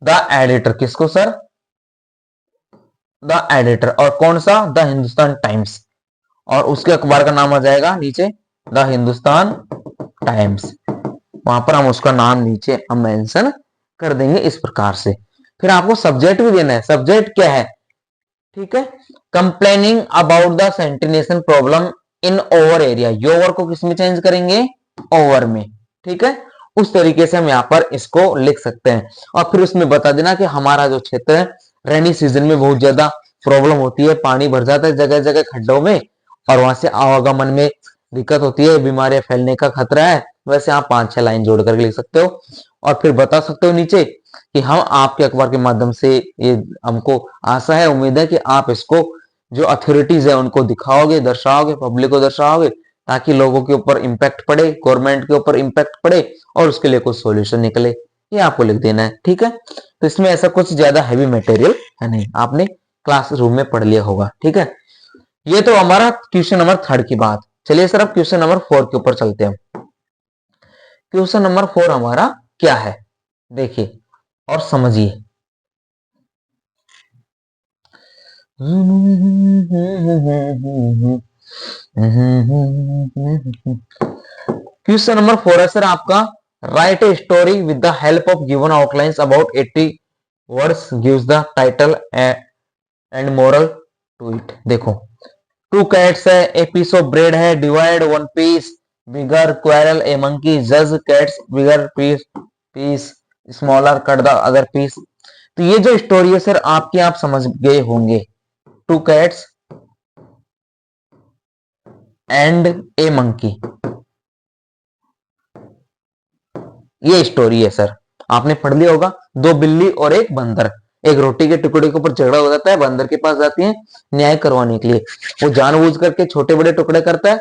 द एडिटर किसको सर, द एडिटर, और कौन सा, द हिंदुस्तान टाइम्स, और उसके अखबार का नाम आ जाएगा नीचे द हिंदुस्तान टाइम्स, वहां पर हम उसका नाम नीचे हम मेंशन कर देंगे इस प्रकार से। फिर आपको सब्जेक्ट भी देना है, सब्जेक्ट क्या है, ठीक है। Complaining about the sanitation problem in our area, your को किस में चेंज करेंगे, ओवर में, ठीक है। उस तरीके से हम यहाँ पर इसको लिख सकते हैं और फिर उसमें बता देना कि हमारा जो क्षेत्र है रेनी सीजन में बहुत ज्यादा प्रॉब्लम होती है, पानी भर जाता है जगह जगह खड्डों में और वहां से आवागमन में दिक्कत होती है, बीमारियां फैलने का खतरा है। वैसे आप 5-6 लाइन जोड़ करके लिख सकते हो और फिर बता सकते हो नीचे कि हम आपके अखबार के माध्यम से ये हमको आशा है, उम्मीद है कि आप इसको जो अथॉरिटीज है उनको दिखाओगे, दर्शाओगे, पब्लिक को दर्शाओगे ताकि लोगों के ऊपर इम्पैक्ट पड़े, गवर्नमेंट के ऊपर इम्पैक्ट पड़े और उसके लिए कुछ सॉल्यूशन निकले। ये आपको लिख देना है, ठीक है। तो इसमें ऐसा कुछ ज्यादा हैवी मटेरियल है नहीं, आपने क्लासरूम में पढ़ लिया होगा, ठीक है। ये तो हमारा क्वेश्चन नंबर 3 की बात। चलिए सर अब क्वेश्चन नंबर 4 के ऊपर चलते हैं। क्वेश्चन नंबर 4 हमारा क्या है, देखिए और समझिए। क्वेश्चन नंबर 4 है सर आपका, write a story with the help of given outlines about 80 words gives the title and moral to it. देखो टू कैट्स है, ए पीस ऑफ ब्रेड है, divide one piece, bigger quarrel, a monkey, जज cats bigger piece smaller cut the other piece. तो ये जो स्टोरी है सर आपकी, आप समझ गए होंगे, two cats and A monkey, ये स्टोरी है सर, आपने पढ़ लिया होगा। दो बिल्ली और एक बंदर, एक रोटी के टुकड़े के ऊपर झगड़ा हो जाता है, बंदर के पास जाती है न्याय करवाने के लिए। वो जानबूझ करके छोटे बड़े टुकड़े करता है,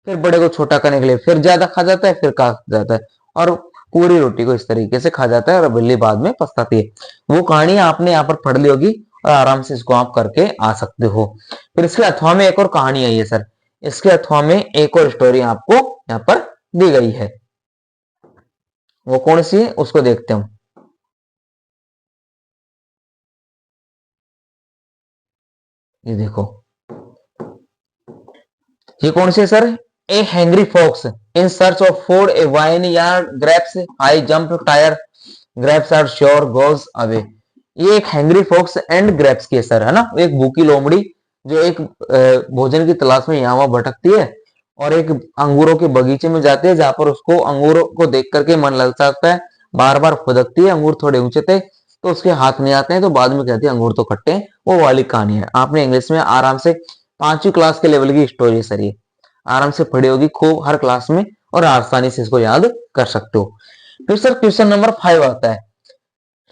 फिर बड़े को छोटा करने के लिए फिर ज्यादा खा जाता है, फिर खा जाता है और पूरी रोटी को इस तरीके से खा जाता है और बिल्ली बाद में पछताती है। वो कहानी आपने यहाँ पर पढ़ ली होगी और आराम से इसको आप करके आ सकते हो। फिर इसके अथवा में एक और कहानी आई है सर, इसके अथवा में एक और स्टोरी आपको यहाँ पर दी गई है, वो कौन सी है उसको देखते हैं हम। ये देखो, ये कौन सी है sir, a hungry fox in search of food, a vineyard grapes, I jump tire, grapes are sure goes away. ये एक हैंग्री फॉक्स एंड ग्रैप्स की है सर, है ना। एक भूखी लोमड़ी जो एक भोजन की तलाश में यहाँ वहां भटकती है और एक अंगूरों के बगीचे में जाती है जहां पर उसको अंगूरों को देख करके मन ललचाता है, बार बार फुदकती है, अंगूर थोड़े ऊंचे थे तो उसके हाथ नहीं आते हैं तो बाद में कहती है अंगूर तो खट्टे हैं। वो वाली कहानी है, आपने इंग्लिश में आराम से 5वीं क्लास के लेवल की स्टोरी है सर, ये आराम से पढ़ी होगी खूब हर क्लास में और आसानी से इसको याद कर सकते हो। फिर सर क्वेश्चन नंबर 5 आता है,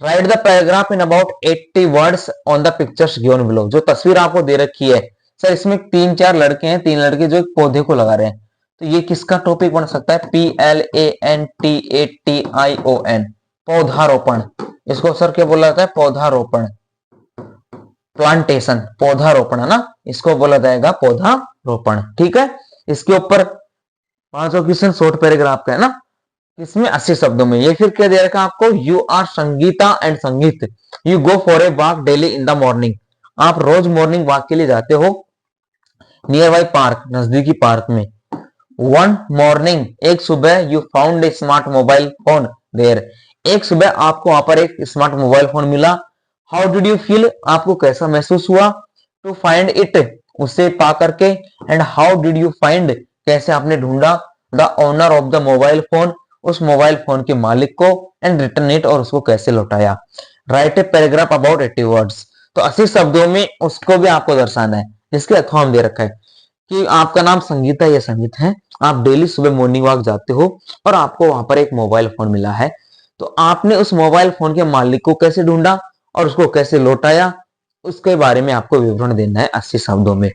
write the paragraph in about 80 words on the pictures given below. जो तस्वीर आपको दे रखी है सर, इसमें 3-4 लड़के हैं, 3 लड़के जो एक पौधे को लगा रहे हैं, तो ये किसका टॉपिक बन सकता है, PLANTATION, पौधारोपण। इसको सर क्या बोला जाता है, पौधारोपण, प्लांटेशन, पौधारोपण है ना, इसको बोला जाएगा पौधारोपण, ठीक है। इसके ऊपर 5 क्वेश्चन शॉर्ट पैराग्राफ का है ना, इसमें 80 शब्दों में। ये फिर क्या दे रखा है आपको, you are Sangeeta and Sangeet, you go for a walk daily in the morning, आप रोज मॉर्निंग वॉक के लिए जाते हो नियर बाई पार्क, नजदीकी पार्क में। वन मॉर्निंग, एक सुबह, you found a smart mobile phone there, एक सुबह आपको वहां पर एक स्मार्ट मोबाइल फोन मिला। हाउ डिड यू फील, आपको कैसा महसूस हुआ, टू फाइंड इट, उसे पा करके, and how did you find, कैसे आपने ढूंढा, the owner of the mobile phone, उस मोबाइल फोन के मालिक को, एंड रिटर्न इट, और उसको कैसे लौटाया। Right a paragraph about 80 words, तो 80 शब्दों में उसको भी आपको दर्शाना है, जिसके अथवा दे रखा है कि आपका नाम संगीता या संगीत है, आप डेली सुबह मॉर्निंग वॉक जाते हो और आपको वहां पर एक मोबाइल फोन मिला है, तो आपने उस मोबाइल फोन के मालिक को कैसे ढूंढा और उसको कैसे लौटाया, उसके बारे में आपको विवरण देना है 80 शब्दों में।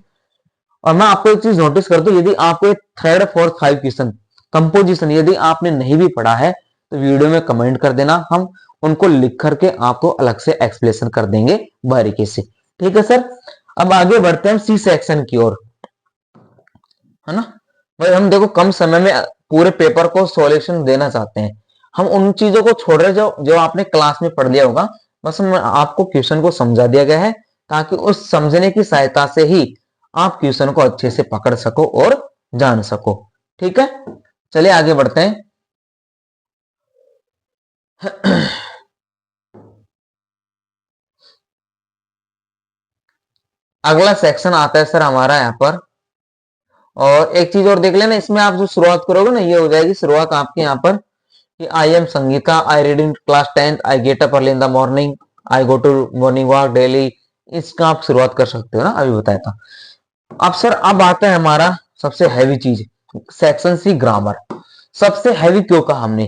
और मैं आपको एक चीज नोटिस कर दूं, यदि आपको 3rd 4th 5 क्वेश्चन कंपोजिशन यदि आपने नहीं भी पढ़ा है तो वीडियो में कमेंट कर देना, हम उनको लिख करके आपको अलग से एक्सप्लेनेशन कर देंगे बारीकी से, ठीक है सर। अब आगे बढ़ते हैं सी सेक्शन की ओर, है ना। भाई हम देखो कम समय में पूरे पेपर को सॉल्यूशन देना चाहते हैं, हम उन चीजों को छोड़ रहे जो जो आपने क्लास में पढ़ लिया होगा, बस हम आपको क्वेश्चन को समझा दिया गया है ताकि उस समझने की सहायता से ही आप क्वेश्चन को अच्छे से पकड़ सको और जान सको, ठीक है। चलिए आगे बढ़ते हैं। अगला सेक्शन आता है सर हमारा यहाँ पर, और एक चीज और देख लेना, इसमें आप जो शुरुआत करोगे ना, ये हो जाएगी शुरुआत आपके यहाँ पर कि I am Sangeeta, I read in class 10th, I get up early in the morning, I go to morning walk daily. इसका आप शुरुआत कर सकते हो ना, अभी बताया था। अब सर अब आता है हमारा सबसे हैवी चीज, सेक्शन सी ग्रामर। सबसे हैवी क्यों कहा हमने,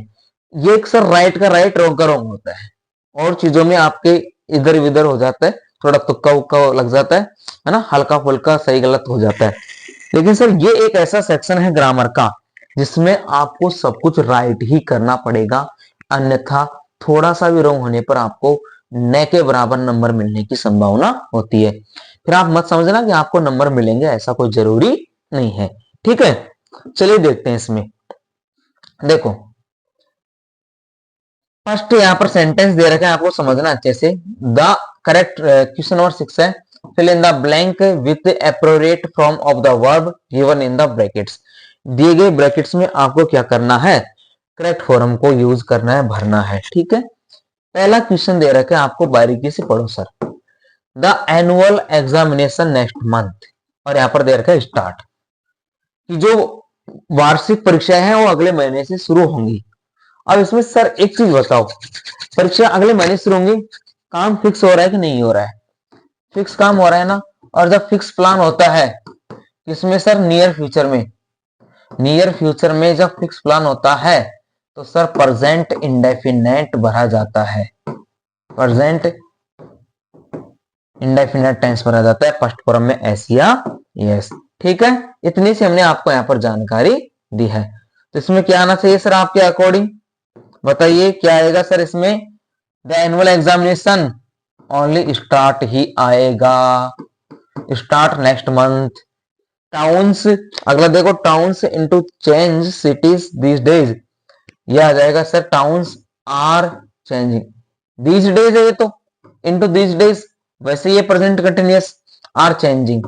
ये एक सर राइट का राइट, रॉन्ग का रॉन्ग होता है, और चीजों में आपके इधर उधर हो जाता है, थोड़ा तुक्का उक्का लग जाता है ना, हल्का फुल्का सही गलत हो जाता है। लेकिन सर ये एक ऐसा सेक्शन है ग्रामर का जिसमें आपको सब कुछ राइट ही करना पड़ेगा, अन्यथा थोड़ा सा भी रॉन्ग होने पर आपको न के बराबर नंबर मिलने की संभावना होती है। फिर आप मत समझना कि आपको नंबर मिलेंगे, ऐसा कोई जरूरी नहीं है, ठीक है। चलिए देखते हैं इसमें। देखो फर्स्ट यहाँ पर सेंटेंस दे रखा है, आपको समझना अच्छे से। द करेक्ट क्वेश्चन नंबर 6 है, fill in the blank with appropriate form of the verb given in the brackets. दिए गए ब्रैकेट्स में आपको क्या करना है, करेक्ट फॉर्म को यूज करना है, भरना है, ठीक है। पहला क्वेश्चन दे रखा है, आपको बारीकी से पढ़ो sir. The annual examination next month, और यहाँ पर दे रखा है स्टार्ट, कि जो वार्षिक परीक्षाएं हैं वो अगले महीने से शुरू होंगी। अब इसमें सर एक चीज बताओ, परीक्षा अगले महीने शुरू होंगी, काम फिक्स हो रहा है कि नहीं हो रहा है, फिक्स काम हो रहा है ना। और जब फिक्स प्लान होता है इसमें सर नियर फ्यूचर में, नियर फ्यूचर में जब फिक्स प्लान होता है तो सर प्रेजेंट इंडेफिनेट भरा जाता है, प्रेजेंट इंडेफिनेट टेंस भरा जाता है, फर्स्ट फॉर्म में एस या यस, ठीक है। इतनी सी हमने आपको यहाँ पर जानकारी दी है। तो इसमें क्या आना चाहिए सर आपके अकॉर्डिंग, बताइए क्या आएगा सर इसमें। The annual examination only start ही आएगा, स्टार्ट नेक्स्ट मंथ। टाउन्स, अगला देखो, towns into change cities these days, ये आ जाएगा sir towns are changing, these days है ये तो, इनटू दीज डेज, वैसे ये प्रेजेंट कंटिन्यूअस, आर चेंजिंग,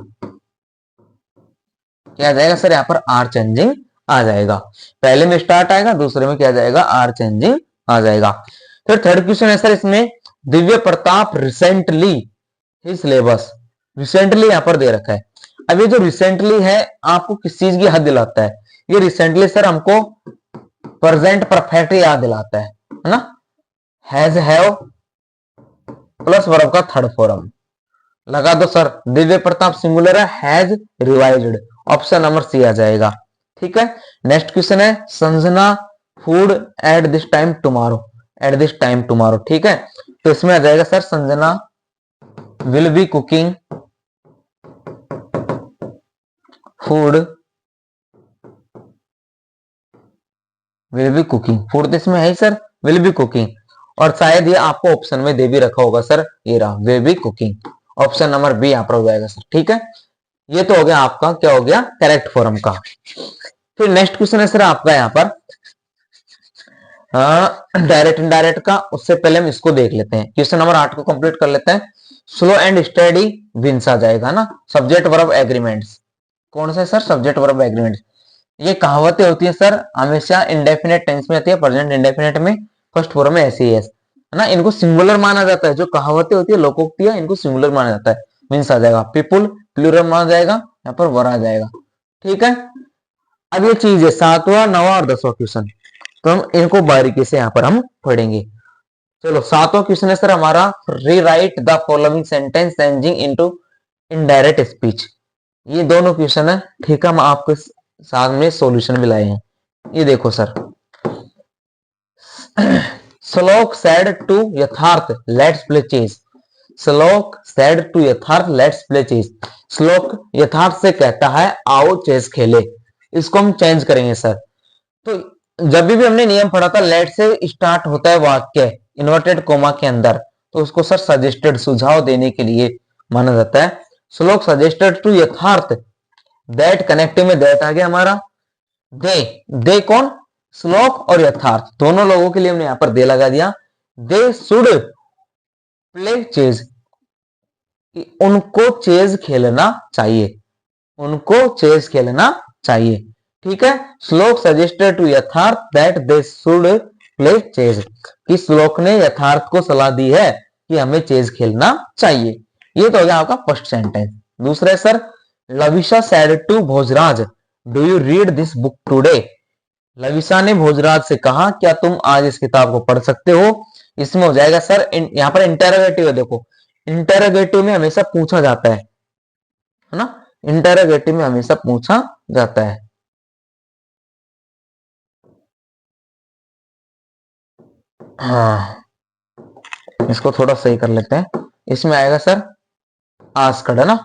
क्या आ जाएगा सर यहाँ पर आर चेंजिंग आ जाएगा। पहले में स्टार्ट आएगा, दूसरे में क्या आ जाएगा, आर चेंजिंग आ जाएगा। फिर थर्ड क्वेश्चन है सर इसमें, दिव्य प्रताप रिसेंटली ही सिलेबस, रिसेंटली यहाँ पर दे रखा है। अब ये जो रिसेंटली है आपको किस चीज की याद दिलाता है, ये रिसेंटली सर हमको प्रेजेंट परफेक्ट याद दिलाता है ना, हैज हैव प्लस वर्ब का थर्ड फॉर्म लगा दो सर। दिव्य प्रताप सिंगुलर है, has revised, option number C आ जाएगा, ठीक है। नेक्स्ट क्वेश्चन है, Sanjana food at this time tomorrow, at this time tomorrow, ठीक है। तो इसमें आ जाएगा sir Sanjana will be cooking food, will be cooking food, तो इसमें है सर विल बी कुकिंग, और शायद ये आपको ऑप्शन में दे भी रखा होगा सर, ये रहा will be cooking, option number B यहाँ पर हो जाएगा सर, ठीक है। ये तो हो गया आपका, क्या हो गया, करेक्ट फॉर्म का। फिर नेक्स्ट क्वेश्चन है सर आपका यहाँ पर डायरेक्ट इनडायरेक्ट का, उससे पहले हम इसको देख लेते हैं, क्वेश्चन नंबर 8 को कंप्लीट कर लेते हैं। स्लो एंड स्टडी विंस आ जाएगा ना, सब्जेक्ट वर्ब एग्रीमेंट्स, कौन सा सर, सब्जेक्ट वर्ब एग्रीमेंट्स। ये कहावतें होती है सर, हमेशा इंडेफिनेट टेंस में होती है, प्रेजेंट इंडेफिनेट में, फर्स्ट फॉर्म में एस है ना, इनको सिंगुलर माना जाता है। जो कहावतें होती है, लोकोक्तियां, इनको सिंगुलर माना जाता है, मीन्स आ जाएगा पीपुल, प्लूरल माना जाएगा, यहाँ पर वर आ जाएगा, ठीक है। अब ये चीज है 7वां 9वां और 10वां क्वेश्चन, तो हम इनको बारीकी से यहाँ पर हम पढ़ेंगे। चलो 7वां क्वेश्चन है सर हमारा, rewrite the following sentence changing into indirect speech. ये दोनों क्वेश्चन है, ठीक है, हम आपके सामने सॉल्यूशन भी लाए हैं। ये देखो सर, श्लोक सेड टू यथार्थ लेट्स प्ले चेस, श्लोक सेड टू यथार्थ लेट्स प्ले चेस, श्लोक यथार्थ से कहता है आओ चेस खेले, इसको हम चेंज करेंगे सर। तो जब भी हमने नियम पढ़ा था, लेट से स्टार्ट होता है वाक्य इन्वर्टेड कोमा के अंदर, तो उसको सर सजेस्टेड, सुझाव देने के लिए माना जाता है। Shlok suggested to Yatharth, that connective में दैट आ गया हमारा, दे कौन, श्लोक और यथार्थ दोनों लोगों के लिए हमने यहां पर दे लगा दिया। दे शुड प्ले चेज, उनको चेज खेलना चाहिए, उनको चेस खेलना चाहिए, ठीक है। Shlok suggested to Yatharth that they should play chess, कि श्लोक ने यथार्थ को सलाह दी है कि हमें चेस खेलना चाहिए। ये तो हो गया आपका फर्स्ट सेंटेंस, दूसरा है sir, Lavisha said to Bhojraj, do you read this book today? Lavisha ने भोजराज से कहा, क्या तुम आज इस किताब को पढ़ सकते हो? इसमें हो जाएगा सर, यहाँ पर इंटेरोगेटिव है, देखो इंटेरोगेटिव में हमेशा पूछा जाता है ना, इंटेरोगेटिव में हमेशा पूछा जाता है। हाँ, इसको थोड़ा सही कर लेते हैं। इसमें आएगा सर आस्कड, है ना,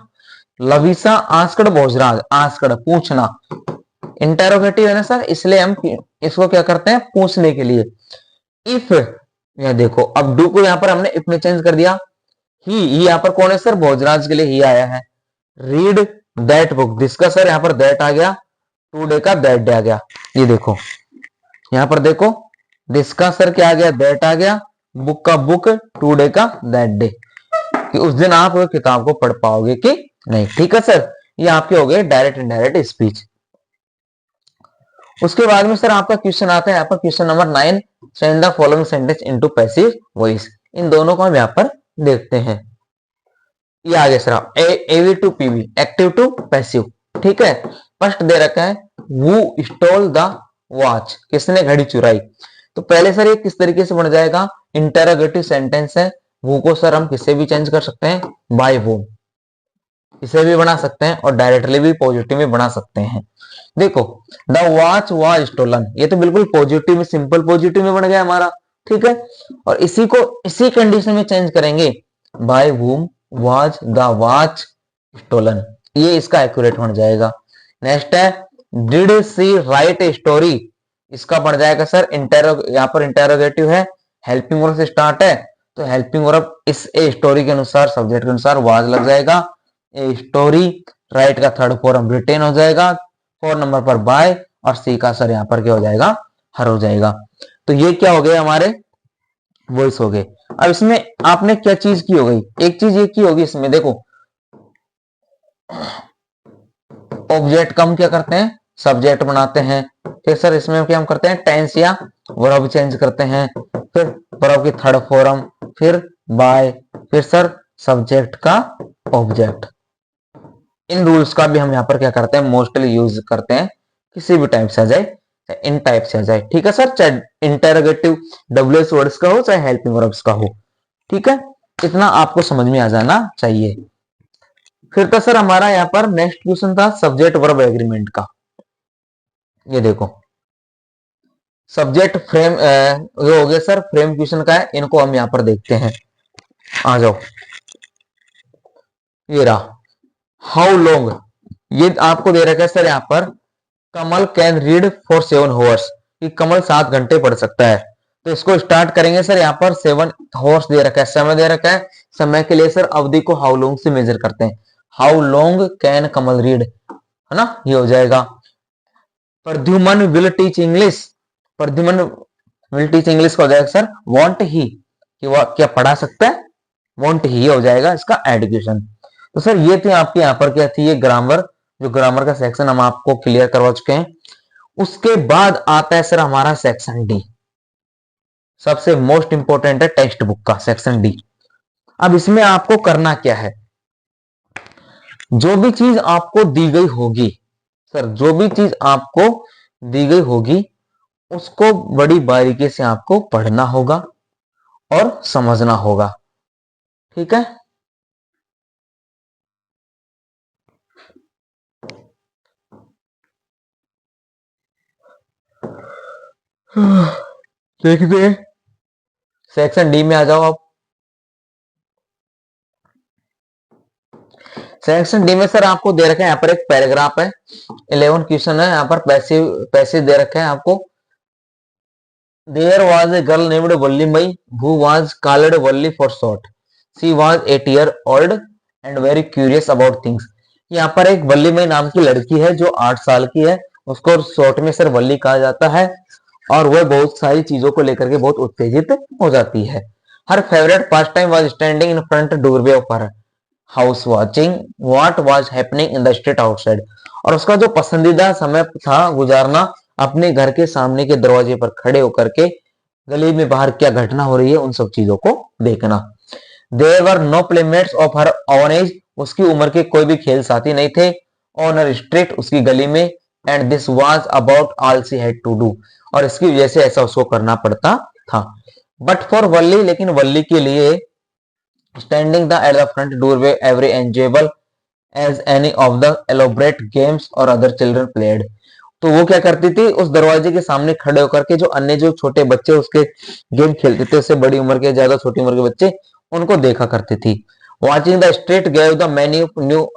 लविशा आस्कड भोजराज, आस्कड पूछना, इंटेरोगेटिव है ना सर, इसलिए हम इसको क्या करते हैं, पूछने के लिए। इफ, यह देखो अब डू को यहाँ पर हमने इफ में चेंज कर दिया। ही यहाँ पर कौन है सर, भोजराज के लिए ही आया है। रीड दैट बुक, जिसका सर यहाँ पर दैट आ गया, टुडे का दैट डे आ गया। ये देखो यहाँ पर देखो, जिसका सर क्या आ गया, दैट आ गया, बुक का बुक, टुडे का दैट डे, कि उस दिन आप किताब को पढ़ पाओगे कि नहीं। ठीक है सर, ये आपके हो गए डायरेक्ट इनडायरेक्ट स्पीच। उसके बाद में सर आपका क्वेश्चन आता है यहाँ पर, question number 9, send the following sentence into passive voice. इन दोनों को हम यहाँ पर देखते हैं। ये आ गया sir AV to PV, active to passive. ठीक है, फर्स्ट दे रखा है वो स्टोल द वॉच, किसने घड़ी चुराई। तो पहले सर ये किस तरीके से बन जाएगा, इंटेरोगेटिव सेंटेंस है। वो को सर हम किससे भी चेंज कर सकते हैं, बाय वो, इसे भी बना सकते हैं और डायरेक्टली भी पॉजिटिव में बना सकते हैं। देखो द वॉच वाज स्टोलन, ये तो बिल्कुल पॉजिटिव में, सिंपल पॉजिटिव में बन गया हमारा। ठीक है, और इसी को इसी कंडीशन में चेंज करेंगे, bye whom was the watch stolen, ये इसका एक्यूरेट बन जाएगा। नेक्स्ट है did she write a story, इसका बन जाएगा सर यहाँ पर इंटेरोगेटिव है, हेल्पिंग वर्ब से स्टार्ट है, तो हेल्पिंग वर्ब इस ए स्टोरी के अनुसार, सब्जेक्ट के अनुसार वाज लग जाएगा। ए स्टोरी, राइट का थर्ड फॉर्म रिटेन हो जाएगा, 4 नंबर पर बाय, और सी का सर यहाँ पर क्या हो जाएगा, हर हो जाएगा। तो ये क्या हो गए हमारे वॉइस हो गए। अब इसमें आपने क्या चीज की हो गई, एक चीज ये की होगी इसमें, देखो ऑब्जेक्ट कम क्या करते हैं, सब्जेक्ट बनाते हैं। फिर सर इसमें क्या हम करते हैं, टेंस या वर्ब चेंज करते हैं, फिर वर्ब की थर्ड फॉर्म, फिर बाय, फिर सर सब्जेक्ट का ऑब्जेक्ट। इन रूल्स का भी हम यहाँ पर क्या करते हैं, मोस्टली यूज करते हैं, किसी भी टाइप से आ जाए, इन टाइप से आ जाए। ठीक है सर, चाहे इंटेरोगेटिव डब्ल्यूएस वर्ड्स का हो, चाहे हेल्पिंग वर्ब्स का हो। ठीक है, इतना आपको समझ में आ जाना चाहिए। फिर तो सर हमारा यहाँ पर नेक्स्ट क्वेश्चन था सब्जेक्ट वर्ब एग्रीमेंट का। ये देखो सब्जेक्ट फ्रेम ये हो गया सर, फ्रेम क्वेश्चन का है, इनको हम यहाँ पर देखते हैं। आ जाओ, ये रहा हाउ लॉन्ग, ये आपको दे रखा है सर यहाँ पर, कमल कैन रीड फॉर 7 hours, कि कमल 7 घंटे पढ़ सकता है। तो इसको स्टार्ट करेंगे सर, यहाँ पर 7 hours दे रखा है, समय दे रखा है, समय के लिए सर अवधि को हाउ लॉन्ग से मेजर करते हैं। How long can Kamal read, है ना, ये हो जाएगा। Pradyuman will teach English, Pradyuman will teach English का हो जाएगा सर वॉन्ट ही, कि वह क्या पढ़ा सकता है, वॉन्ट ही हो जाएगा इसका एडुकेशन। तो सर ये थी आपके यहाँ पर क्या थी, ये ग्रामर, जो ग्रामर का सेक्शन हम आपको क्लियर करवा चुके हैं। उसके बाद आता है सर हमारा सेक्शन डी, सबसे मोस्ट इंपोर्टेंट है टेक्स्ट बुक का सेक्शन डी। अब इसमें आपको करना क्या है, जो भी चीज आपको दी गई होगी सर, जो भी चीज आपको दी गई होगी उसको बड़ी बारीकी से आपको पढ़ना होगा और समझना होगा। ठीक है, देखते हैं सेक्शन डी में आ जाओ आप। सेक्शन डी में सर आपको दे रखा है, यहाँ पर एक पैराग्राफ है, 11 क्वेश्चन है, यहाँ पर पैसेज दे रखे हैं आपको। There was a girl named Valliammai who was called Valli for short, she was 8 years old and very curious about things. यहाँ पर एक वल्लीमई नाम की लड़की है जो 8 साल की है, उसको शॉर्ट में सर वल्ली कहा जाता है, और वह बहुत सारी चीजों को लेकर के बहुत उत्तेजित हो जाती है। हर favourite pass time was standing in front doorway of her house watching what was happening in the street outside, और उसका जो पसंदीदा समय था गुजारना अपने घर के सामने के दरवाजे पर खड़े होकर के गली में बाहर क्या घटना हो रही है उन सब चीजों को देखना। There were no playmates of her own age उसकी उम्र के कोई भी खेल साथी नहीं थे ऑन अ स्ट्रीट उसकी गली में, and this was about all she had to do, और इसकी वजह से ऐसा उसको करना पड़ता था। बट फॉर वल्ली, लेकिन वल्ली के लिए, standing the at the front doorway every enjoyable as any of the elaborate games और अदर चिल्ड्रन प्लेड। तो वो क्या करती थी, उस दरवाजे के सामने खड़े होकर के जो अन्य जो छोटे बच्चे उसके गेम खेलते थे, उससे बड़ी उम्र के, ज्यादा छोटी उम्र के बच्चे, उनको देखा करती थी। Watching the street gave the many new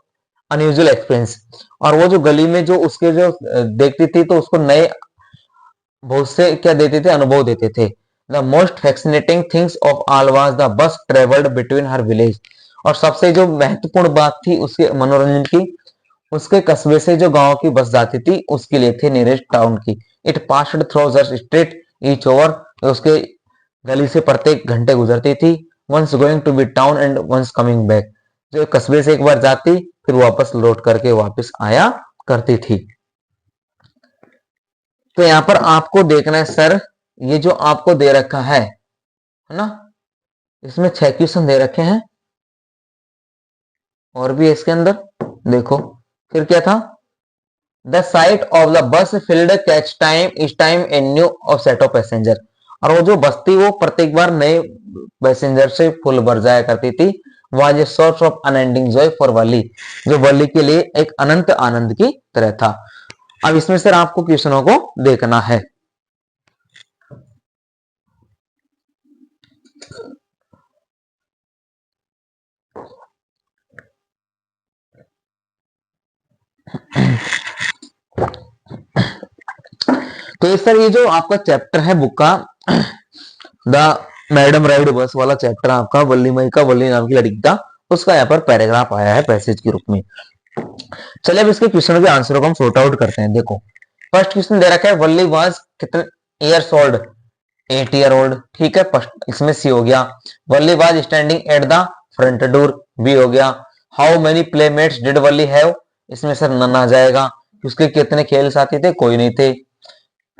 unusual experience, और वो जो गली में जो उसके जो देखती थी तो उसको नए बहुत से क्या देते थे, अनुभव देते थे। The most fascinating things of all was the bus travelled between her village, और सबसे जो महत्वपूर्ण बात थी उसके मनोरंजन की, उसके कस्बे से जो गांव की बस जाती थी उसके लिए थे नियरेस्ट टाउन की। It passed through the street each hour, उसके गली से प्रत्येक घंटे गुजरती थी। Once going to be town and once coming back, जो कस्बे से एक बार जाती फिर वापस लौट करके वापस आया करती थी। तो यहाँ पर आपको देखना है सर, ये जो आपको दे रखा है ना, इसमें 6 क्वेश्चन दे रखे हैं और भी इसके अंदर देखो। फिर क्या था, the sight of the bus filled catch time is time a new of set of passenger, और वो जो बस थी वो प्रत्येक बार नए पैसेंजर से फुल भर जाया करती थी। Was a source of unending joy for Valli, जो वली के लिए एक अनंत आनंद की तरह था। अब इसमें सर आपको क्वेश्चनों को देखना है। तो ये सर, ये जो आपका चैप्टर है बुक का, द मैडम राइड बस वाला चैप्टर आपका, वल्ली मई का वल्ली नाम की लड़की का, उसका यहाँ पर पैराग्राफ आया है पैसेज के रूप में। चलिए अब इसके क्वेश्चन के आंसरों को हम सॉर्ट आउट करते हैं। देखो फर्स्ट क्वेश्चन दे रखा है, वल्ली वाज कितने ईयर्स ओल्ड, 8 ईयर ओल्ड, ठीक है, इसमें सी हो गया। Valli was standing at the front door, B हो गया। How many playmates did Valli have, इसमें सर नन आ जाएगा, उसके कितने खेल साथी थे, कोई नहीं थे।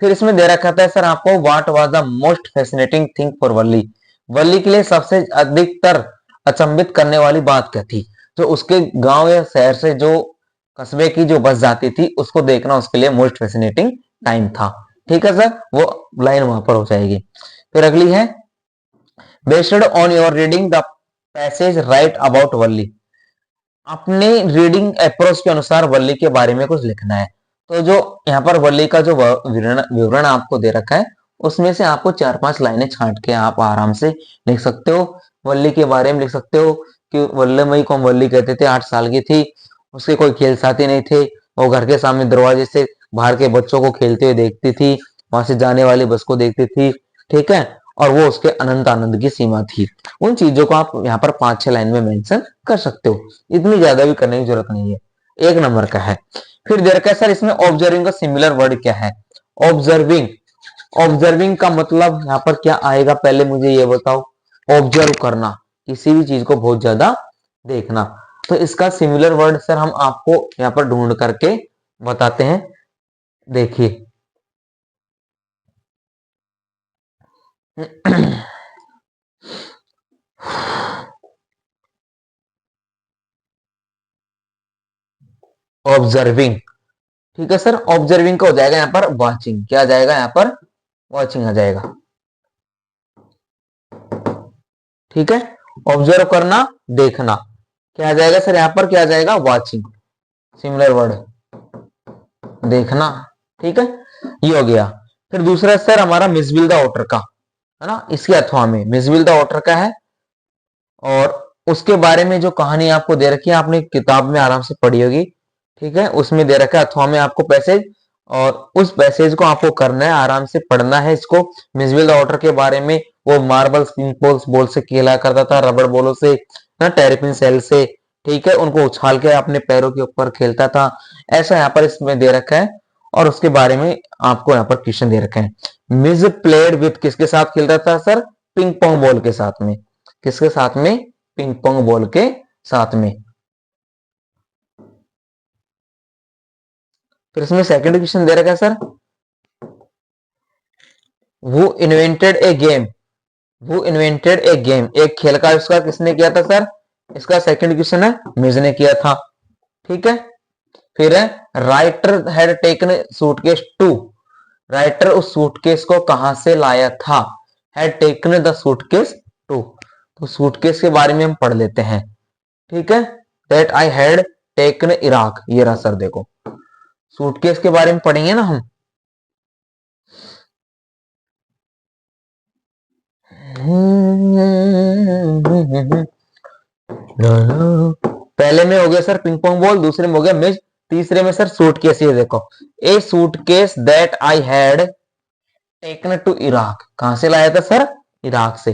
फिर इसमें दे रखा था सर आपको, what was the most fascinating thing for Valli, Valli के लिए सबसे अधिकतर अचंभित करने वाली बात क्या थी, जो उसके गांव या शहर से जो कस्बे की जो बस जाती थी उसको देखना उसके लिए मोस्ट फैसिनेटिंग टाइम था। ठीक है सर, वो लाइन वहां पर हो जाएगी। फिर अगली है, based on your reading the passage write about Valli, अपने रीडिंग अप्रोच के अनुसार वल्ली के बारे में कुछ लिखना है। तो जो यहाँ पर वल्ली का जो विवरण आपको दे रखा है उसमें से आपको 4-5 लाइनें छांट के आप आराम से लिख सकते हो। वल्ली के बारे में लिख सकते हो कि वल्लमई को हम वल्ली कहते थे, 8 साल की थी, उसके कोई खेल साथी नहीं थे, वो घर के सामने दरवाजे से बाहर के बच्चों को खेलते हुए देखती थी, वहां से जाने वाली बस को देखती थी, ठीक है, और वो उसके अनंत आनंद की सीमा थी। उन चीजों को आप यहाँ पर 5-6 लाइन में मेंशन कर सकते हो, इतनी ज्यादा भी करने की जरूरत नहीं है। 1 नंबर का है। फिर दे रखा है सर इसमें ऑब्जर्विंग का सिमिलर वर्ड क्या है। ऑब्जर्विंग, ऑब्जर्विंग का मतलब यहाँ पर क्या आएगा, पहले मुझे ये बताओ। ऑब्जर्व करना, किसी भी चीज को बहुत ज्यादा देखना। तो इसका सिमिलर वर्ड सर हम आपको यहाँ पर ढूंढ करके बताते हैं, देखिए। ऑब्जर्विंग, ठीक है सर, ऑब्जर्विंग का हो जाएगा यहाँ पर वॉचिंग, क्या आ जाएगा यहाँ पर, वॉचिंग आ जाएगा, ठीक है। ऑब्जर्व करना, देखना, क्या आ जाएगा सर यहाँ पर, क्या आ जाएगा, वॉचिंग, सिमिलर वर्ड देखना, ठीक है, ये हो गया। फिर दूसरा सर हमारा मिसबिल द ऑटर का है ना, इसके अथवा में मिसबिल द ऑटर का है, और उसके बारे में जो कहानी आपको दे रखी है आपने किताब में आराम से पढ़ी होगी, ठीक है, उसमें दे रखा है अथवा में आपको पैसेज, और उस पैसेज को आपको करना है, आराम से पढ़ना है इसको। मिसबिल द ऑटर के बारे में, वो मार्बल्स पिंक बॉल्स बॉल से खेला करता था, रबड़ बॉलों से ना, टेरेपिन सेल से, ठीक है, उनको उछाल के अपने पैरों के ऊपर खेलता था, ऐसा यहाँ पर इसमें दे रखा है। और उसके बारे में आपको यहाँ पर क्वेश्चन दे रखे हैं। मिस प्लेड विथ किसके साथ खेलता था सर, पिंग पोंग बॉल के साथ में, किसके साथ में, पिंग पोंग बॉल के साथ में। फिर इसमें सेकंड क्वेश्चन दे रखा है सर, वो इन्वेंटेड ए गेम, वो इन्वेंटेड ए गेम, एक खेल का आविष्कार किसने किया था सर, इसका सेकंड क्वेश्चन है मिज ने किया था, ठीक है। फिर है writer had taken suitcase to, writer उस सूटकेस को कहां से लाया था, had taken the suitcase to. तो सूटकेस के बारे में हम पढ़ लेते हैं, ठीक है। That I had taken Iraq, ये रहा सर, देखो सूटकेस के बारे में पढ़ेंगे ना हम। पहले में हो गया सर पिंग पोंग बॉल, दूसरे में हो गया मिज, तीसरे में सर सूटकेस। ये देखो, a suitcase that I had taken to Iraq, कहां से लाया था सर, इराक से।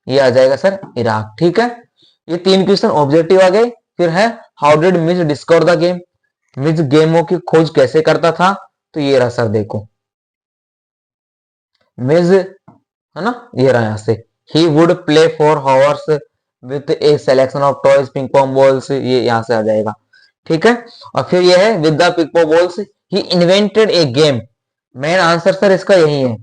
ये आ जाएगा सर इराक, ठीक है। ये 3 क्वेश्चन ऑब्जेक्टिव आ गए। फिर है how did Mij discover the game, Mij गेमों की खोज कैसे करता था। तो ये रहा सर, देखो मिज है ना, ये रहा यहां से, he would play for horse with A selection of toys ping pong balls, ये यहां से आ जाएगा, ठीक है। और फिर ये है with the ping pong balls he invented a game, main answer sir इसका यही है।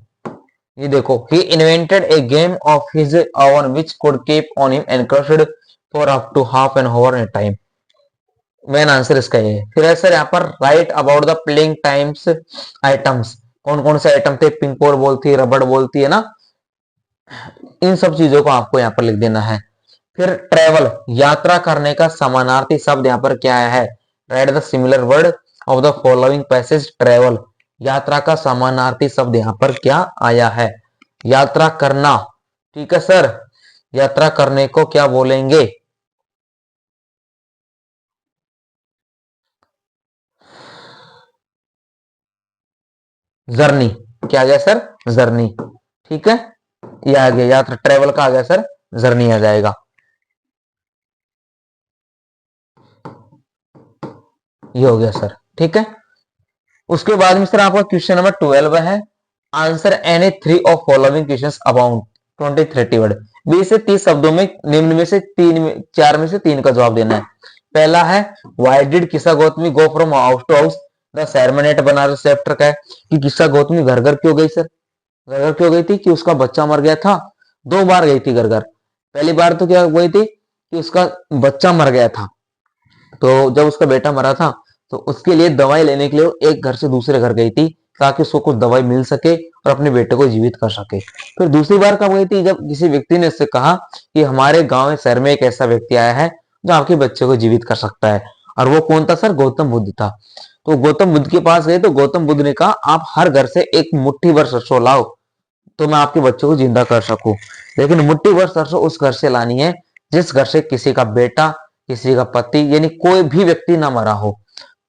ये देखो, he invented a game of his own which could keep on him encroached for up to half an hour at time, main answer इसका ये है। फिर है सर यहाँ पर write about the playing times items, कौन कौन से आइटम थे, पिंग पोंग बॉल थी, रबड़ बॉल थी, है ना, इन सब चीजों को आपको यहाँ पर लिख देना है। फिर ट्रेवल, यात्रा करने का समानार्थी शब्द यहाँ पर क्या है, write the similar word of the following passage travel, यात्रा का समानार्थी शब्द यहाँ पर क्या आया है, यात्रा करना, ठीक है सर। यात्रा करने को क्या बोलेंगे, जर्नी, क्या आ गया सर, जर्नी, ठीक है। ये आ गया यात्रा, ट्रेवल का आ गया सर जर्नी आ जाएगा। ये हो गया सर, ठीक है। उसके बाद में सर आपका क्वेश्चन नंबर 12 है, answer any 3 of following questions about 20-30 word, 20 से 30 शब्दों में निम्न में से 4 में से 3 का जवाब देना है। पहला है why did Kisa Gotami go from house to house, the sermon at Banaras chapter का है कि किस्सा गौतमी घर घर क्यों गई सर, घर घर क्यों गई थी, कि उसका बच्चा मर गया था। 2 बार गई थी घर घर, पहली बार तो क्या गई थी कि उसका बच्चा मर गया था, तो जब उसका बेटा मरा था तो उसके लिए दवाई लेने के लिए एक घर से दूसरे घर गई थी ताकि उसको कुछ दवाई मिल सके और अपने बेटे को जीवित कर सके। फिर दूसरी बार कब गई थी, जब किसी व्यक्ति ने उससे कहा कि हमारे गांव में शहर में एक ऐसा व्यक्ति आया है जो आपके बच्चे को जीवित कर सकता है, और वो कौन था सर, गौतम बुद्ध था। तो गौतम बुद्ध के पास गए तो गौतम बुद्ध ने कहा आप हर घर से एक मुट्ठी भर सरसों लाओ तो मैं आपके बच्चे को जिंदा कर सकूं, लेकिन मुट्ठी भर सरसों उस घर से लानी है जिस घर से किसी का बेटा, किसी का पति, यानी कोई भी व्यक्ति ना मरा हो।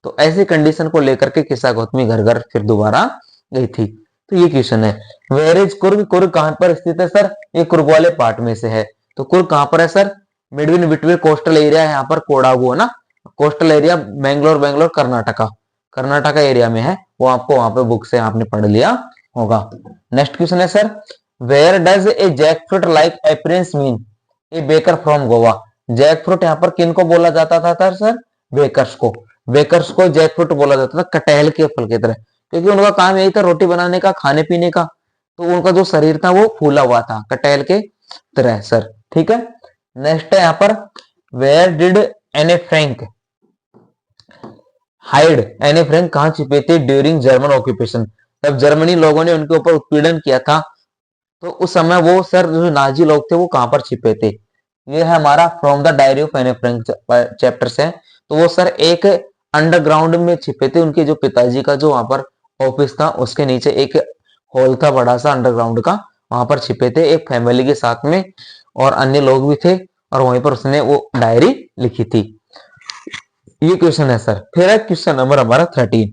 तो ऐसी कंडीशन को लेकर के किस्सा गौतमी घर घर फिर दोबारा गई थी। तो ये क्वेश्चन है, वेयर इज कुर्ग, कुर्ग कहां पर स्थित है सर, ये कुर्ग वाले पार्ट में से है। तो कुर्ग कहां पर है सर, मिडविन बिटवीन कोस्टल एरिया है यहाँ पर, कोडागु है ना, coastal area Bangalore, Bangalore Karnataka, Karnataka area में है वो, आपको वहां पे बुक से आपने पढ़ लिया होगा। नेक्स्ट क्वेश्चन है sir, where does a jack fruit like appearance mean a baker from Goa, jack fruit यहाँ पर किन को बोला जाता था सर, बेकर्स को, बेकर्स को जैक फ्रूट बोला जाता था, कटहल के फल की तरह, क्योंकि उनका काम यही था रोटी बनाने का, खाने पीने का, तो उनका जो शरीर था वो फूला हुआ था कटहल के तरह सर, ठीक है। नेक्स्ट है यहाँ पर, वेयर डिड एने फ्रैंक हाइड, एने फ्रैंक कहां छिपे थे ड्यूरिंग जर्मन ऑक्यूपेशन, जब जर्मनी लोगों ने उनके ऊपर उत्पीड़न किया था तो उस समय वो सर जो नाजी लोग थे वो कहां पर छिपे थे। ये है हमारा फ्रॉम द डायरी ऑफ एने फ्रैंक चैप्टर से, तो वो सर एक अंडरग्राउंड में छिपे थे, उनके जो पिताजी का जो वहां पर ऑफिस था उसके नीचे एक हॉल था बड़ा सा अंडरग्राउंड का, वहां पर छिपे थे एक फैमिली के साथ में, और अन्य लोग भी थे, और वहीं पर उसने वो डायरी लिखी थी। ये क्वेश्चन है सर। फिर है क्वेश्चन नंबर हमारा 13,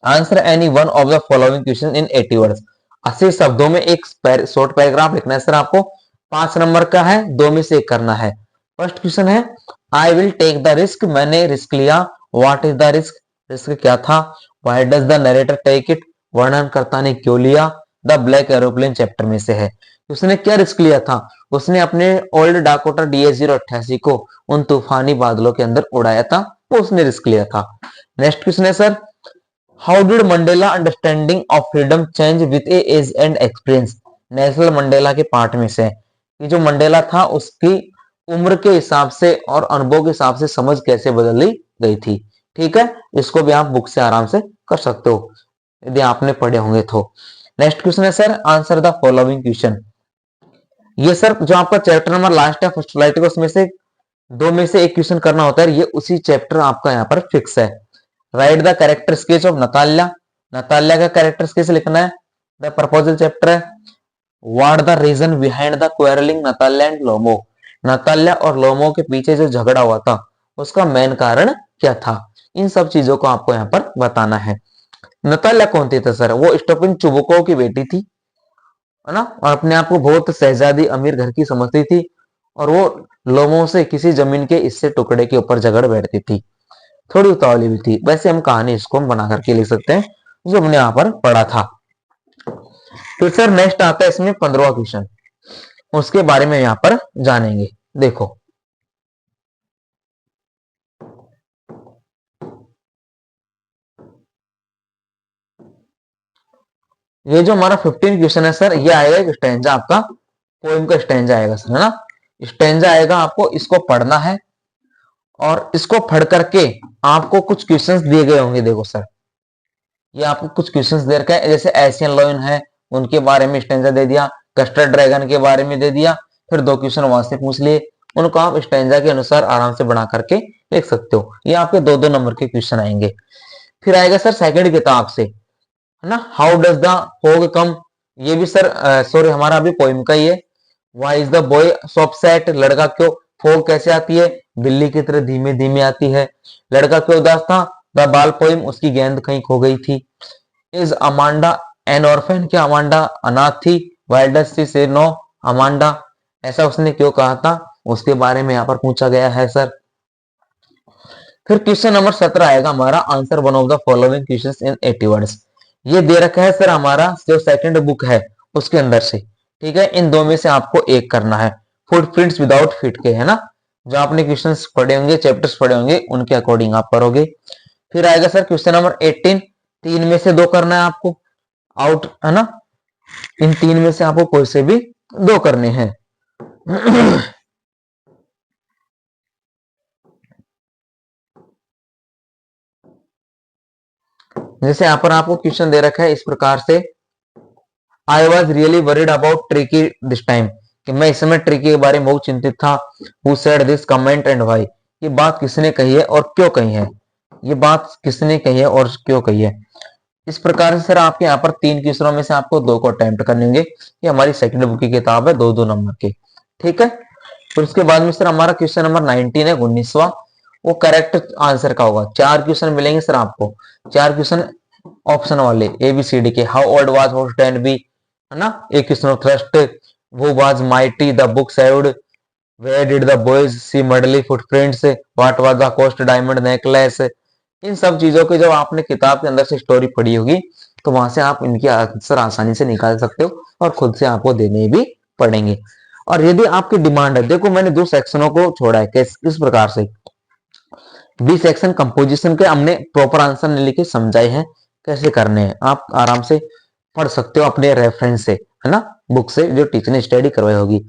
answer any one of the following question in 80 words, 80 शब्दों में एक शॉर्ट पैराग्राफ लिखना है सर आपको, 5 नंबर का है, 2 में से एक करना है। फर्स्ट क्वेश्चन है, I will take the risk, मैंने रिस्क लिया, what is the risk, risk क्या था, why does the narrator take it, वर्णनकर्ता ने क्यों लिया, द ब्लैक एरोप्लेन चैप्टर में से है। उसने क्या रिस्क लिया था, उसने अपने ओल्ड डाकोटा DS-088 को उन तूफानी बादलों के अंदर उड़ाया था, वो उसने रिस्क लिया था। नेक्स्ट क्वेश्चन है sir, how did Mandela understanding of freedom change with age and experience, Nelson Mandela के पार्ट में से कि जो मंडेला था उसकी उम्र के हिसाब से और अनुभव के हिसाब से समझ कैसे बदली गई थी। ठीक है, इसको भी आप बुक से आराम से कर सकते हो यदि आपने पढ़े होंगे तो। नेक्स्ट क्वेश्चन है sir, answer the following question. ये सर जो आपका चैप्टर नंबर लास्ट है फर्स्ट फ्लाइट का, उसमें से दो में से एक क्वेश्चन करना होता है, ये उसी चैप्टर आपका यहाँ पर फिक्स है। Write the character sketch of Natalya. Natalya का कैरेक्टर स्केच लिखना है। द प्रपोजल चैप्टर है। What the reason behind the quarrelling Natalya and Lomov. Natalya और लोमो के पीछे जो झगड़ा हुआ था उसका मेन कारण क्या था, इन सब चीजों को आपको यहाँ पर बताना है। नताल्या कौन थी तो सर, वो स्टोपिन चुबुको की बेटी थी, है ना, और अपने आप को बहुत शहजादी अमीर घर की समझती थी, और वो लोमो से किसी जमीन के इससे टुकड़े के ऊपर झगड़ बैठती थी। थोड़ी उतावली भी थी। वैसे हम कहानी इसको हम बना करके लिख सकते हैं जो हमने यहाँ पर पढ़ा था। तो सर नेक्स्ट आता है इसमें 15वां क्वेश्चन, उसके बारे में यहाँ पर जानेंगे। देखो ये जो हमारा 15 क्वेश्चन है सर, ये आएगा एक स्टैंजा, आपका पोएम का स्टैंजा आएगा सर, है ना। स्टैंजा आएगा, आपको इसको पढ़ना है, और इसको पढ़ करके आपको कुछ क्वेश्चंस दिए गए होंगे। देखो सर, ये आपको कुछ क्वेश्चंस दे रखा है, जैसे एशियन लायन है उनके बारे में स्टैंजा दे दिया, कस्टर्ड ड्रैगन के बारे में दे दिया, फिर दो क्वेश्चन वहां से पूछ लिए, उनको आप स्टैंजा के अनुसार आराम से बना करके लिख सकते हो। ये आपके दो दो नंबर के क्वेश्चन आएंगे। फिर आएगा सर सेकंड किताब से, है ना, हाउ डज द फॉग कम। ये भी सर सॉरी हमारा अभी पोइम का ही है। Why is the boy so upset, लड़का क्यों, फॉग कैसे आती है, बिल्ली की तरह धीमे धीमे आती है। लड़का क्यों उदास था, द बाल पोइम, उसकी गेंद कहीं खो गई थी। इज अमांडा एन ऑर्फन, क्या अमांडा अनाथ थी। व्हाई डज शी से नो अमांडा, ऐसा उसने क्यों कहा था, उसके बारे में यहाँ पर पूछा गया है सर। फिर क्वेश्चन नंबर 17 आएगा हमारा, answer one of the following questions in 80 words. ये दे रखा है सर हमारा जो सेकंड बुक है उसके अंदर से। ठीक है, इन दो में से आपको एक करना है। फुटप्रिंट्स विदाउट फीट के, है ना, जो आपने क्वेश्चंस पढ़े होंगे, चैप्टर्स पढ़े होंगे, उनके अकॉर्डिंग आप करोगे। फिर आएगा सर क्वेश्चन नंबर 18, तीन में से दो करना है आपको, आउट, है ना, इन तीन में से आपको कोई से भी दो करने हैं। जैसे यहाँ पर आपको क्वेश्चन दे रखा है इस प्रकार से, I was really worried about tricky this time, कि मैं इस समय ट्रिकी के बारे में बहुत चिंतित था। Who said this comment and why, ये बात किसने कही है और क्यों कही है, ये बात किसने कही है और क्यों कही है। इस प्रकार से सर आपके यहाँ पर तीन क्वेश्चनों में से आपको दो को अटेम्प्ट करने होंगे। ये हमारी सेकंड बुक की किताब है, दो दो नंबर के। ठीक है, फिर उसके बाद में सर हमारा क्वेश्चन नंबर 19 है, 19वां, वो करेक्ट आंसर का होगा। चार क्वेश्चन मिलेंगे सर आपको, चार क्वेश्चन ऑप्शन वाले ABCD के। How old was host and B, है ना, एक क्वेश्चन ऑफ थ्रस्ट। वो was mighty the book saved, where did the boys see muddy footprints, what was the cost diamond necklace. इन सब चीजों की जब आपने किताब के अंदर से स्टोरी पढ़ी होगी तो वहां से आप इनकी आंसर आसानी से निकाल सकते हो, और खुद से आपको देने भी पड़ेंगे। और यदि आपकी डिमांड है, देखो मैंने दो सेक्शनों को छोड़ा है, किस प्रकार से। बी सेक्शन कंपोजिशन के हमने प्रॉपर आंसर नहीं लिखे, समझाए हैं कैसे करने हैं, आप आराम से पढ़ सकते हो अपने रेफरेंस से, है ना, बुक से जो टीचर ने स्टडी करवाई होगी।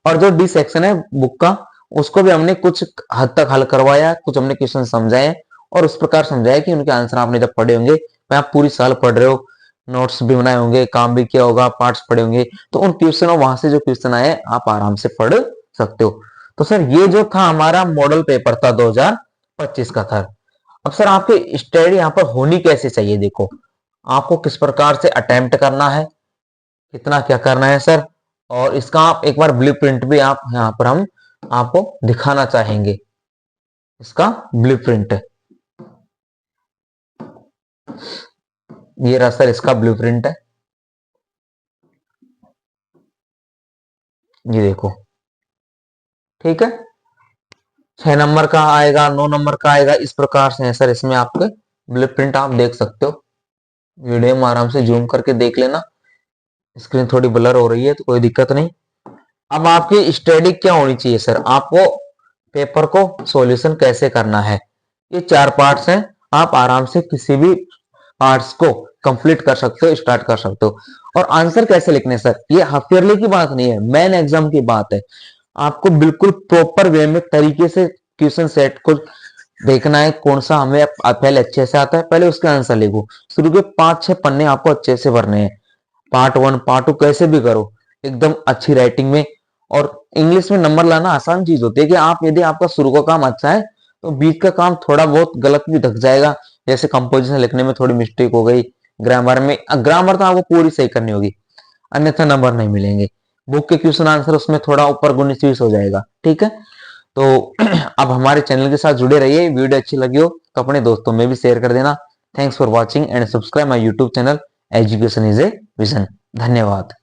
और जो डी सेक्शन है बुक का, उसको भी हमने कुछ हद तक हल करवाया, कुछ हमने क्वेश्चन समझाए, और उस प्रकार समझाया कि उनके आंसर आपने जब पढ़े होंगे, आप पूरी साल पढ़ रहे हो, नोट्स भी बनाए होंगे, काम भी किया होगा, पार्ट्स पढ़े होंगे, तो उन क्वेश्चनों वहां से जो क्वेश्चन आए आप आराम से पढ़ सकते हो। तो सर ये जो था हमारा मॉडल पेपर था 2025 का था। अब सर आपकी स्टडी यहाँ पर होनी कैसे चाहिए, देखो आपको किस प्रकार से अटेम्प्ट करना है, कितना क्या करना है सर, और इसका आप एक बार ब्लूप्रिंट भी आप यहाँ पर हम आपको दिखाना चाहेंगे, इसका ब्लूप्रिंट। ये रहा सर इसका ब्लूप्रिंट है, ये देखो। ठीक है, 6 नंबर का आएगा, 9 नंबर का आएगा, इस प्रकार से है सर इसमें आपके ब्लूप्रिंट, आप देख सकते हो। वीडियो में आराम से जूम करके देख लेना, स्क्रीन थोड़ी ब्लर हो रही है तो कोई दिक्कत नहीं। अब आपकी स्टडी क्या होनी चाहिए सर, आपको पेपर को सॉल्यूशन कैसे करना है, ये चार पार्ट्स हैं, आप आराम से किसी भी पार्ट्स को कंप्लीट कर सकते हो, स्टार्ट कर सकते हो। और आंसर कैसे लिखने सर, ये हाफ ईयरली की बात नहीं है, मेन एग्जाम की बात है। आपको बिल्कुल प्रॉपर वे में तरीके से क्वेश्चन सेट को देखना है, कौन सा हमें पहले अच्छे से आता है, पहले उसके आंसर लिखो। शुरू के 5-6 पन्ने आपको अच्छे से भरने हैं। पार्ट 1 पार्ट 2 कैसे भी करो, एकदम अच्छी राइटिंग में। और इंग्लिश में नंबर लाना आसान चीज होती है कि आप यदि आपका शुरू का काम अच्छा है तो बीच का काम थोड़ा बहुत गलत भी ढक जाएगा। जैसे कंपोजिशन लिखने में थोड़ी मिस्टेक हो गई, ग्रामर तो आपको पूरी सही करनी होगी, अन्यथा नंबर नहीं मिलेंगे। बुक के क्वेश्चन आंसर उसमें थोड़ा ऊपर 19-20 हो जाएगा, ठीक है। तो अब हमारे चैनल के साथ जुड़े रहिए। वीडियो अच्छी लगी हो तो अपने दोस्तों में भी शेयर कर देना। Thanks for watching and subscribe my YouTube channel education is a vision. धन्यवाद।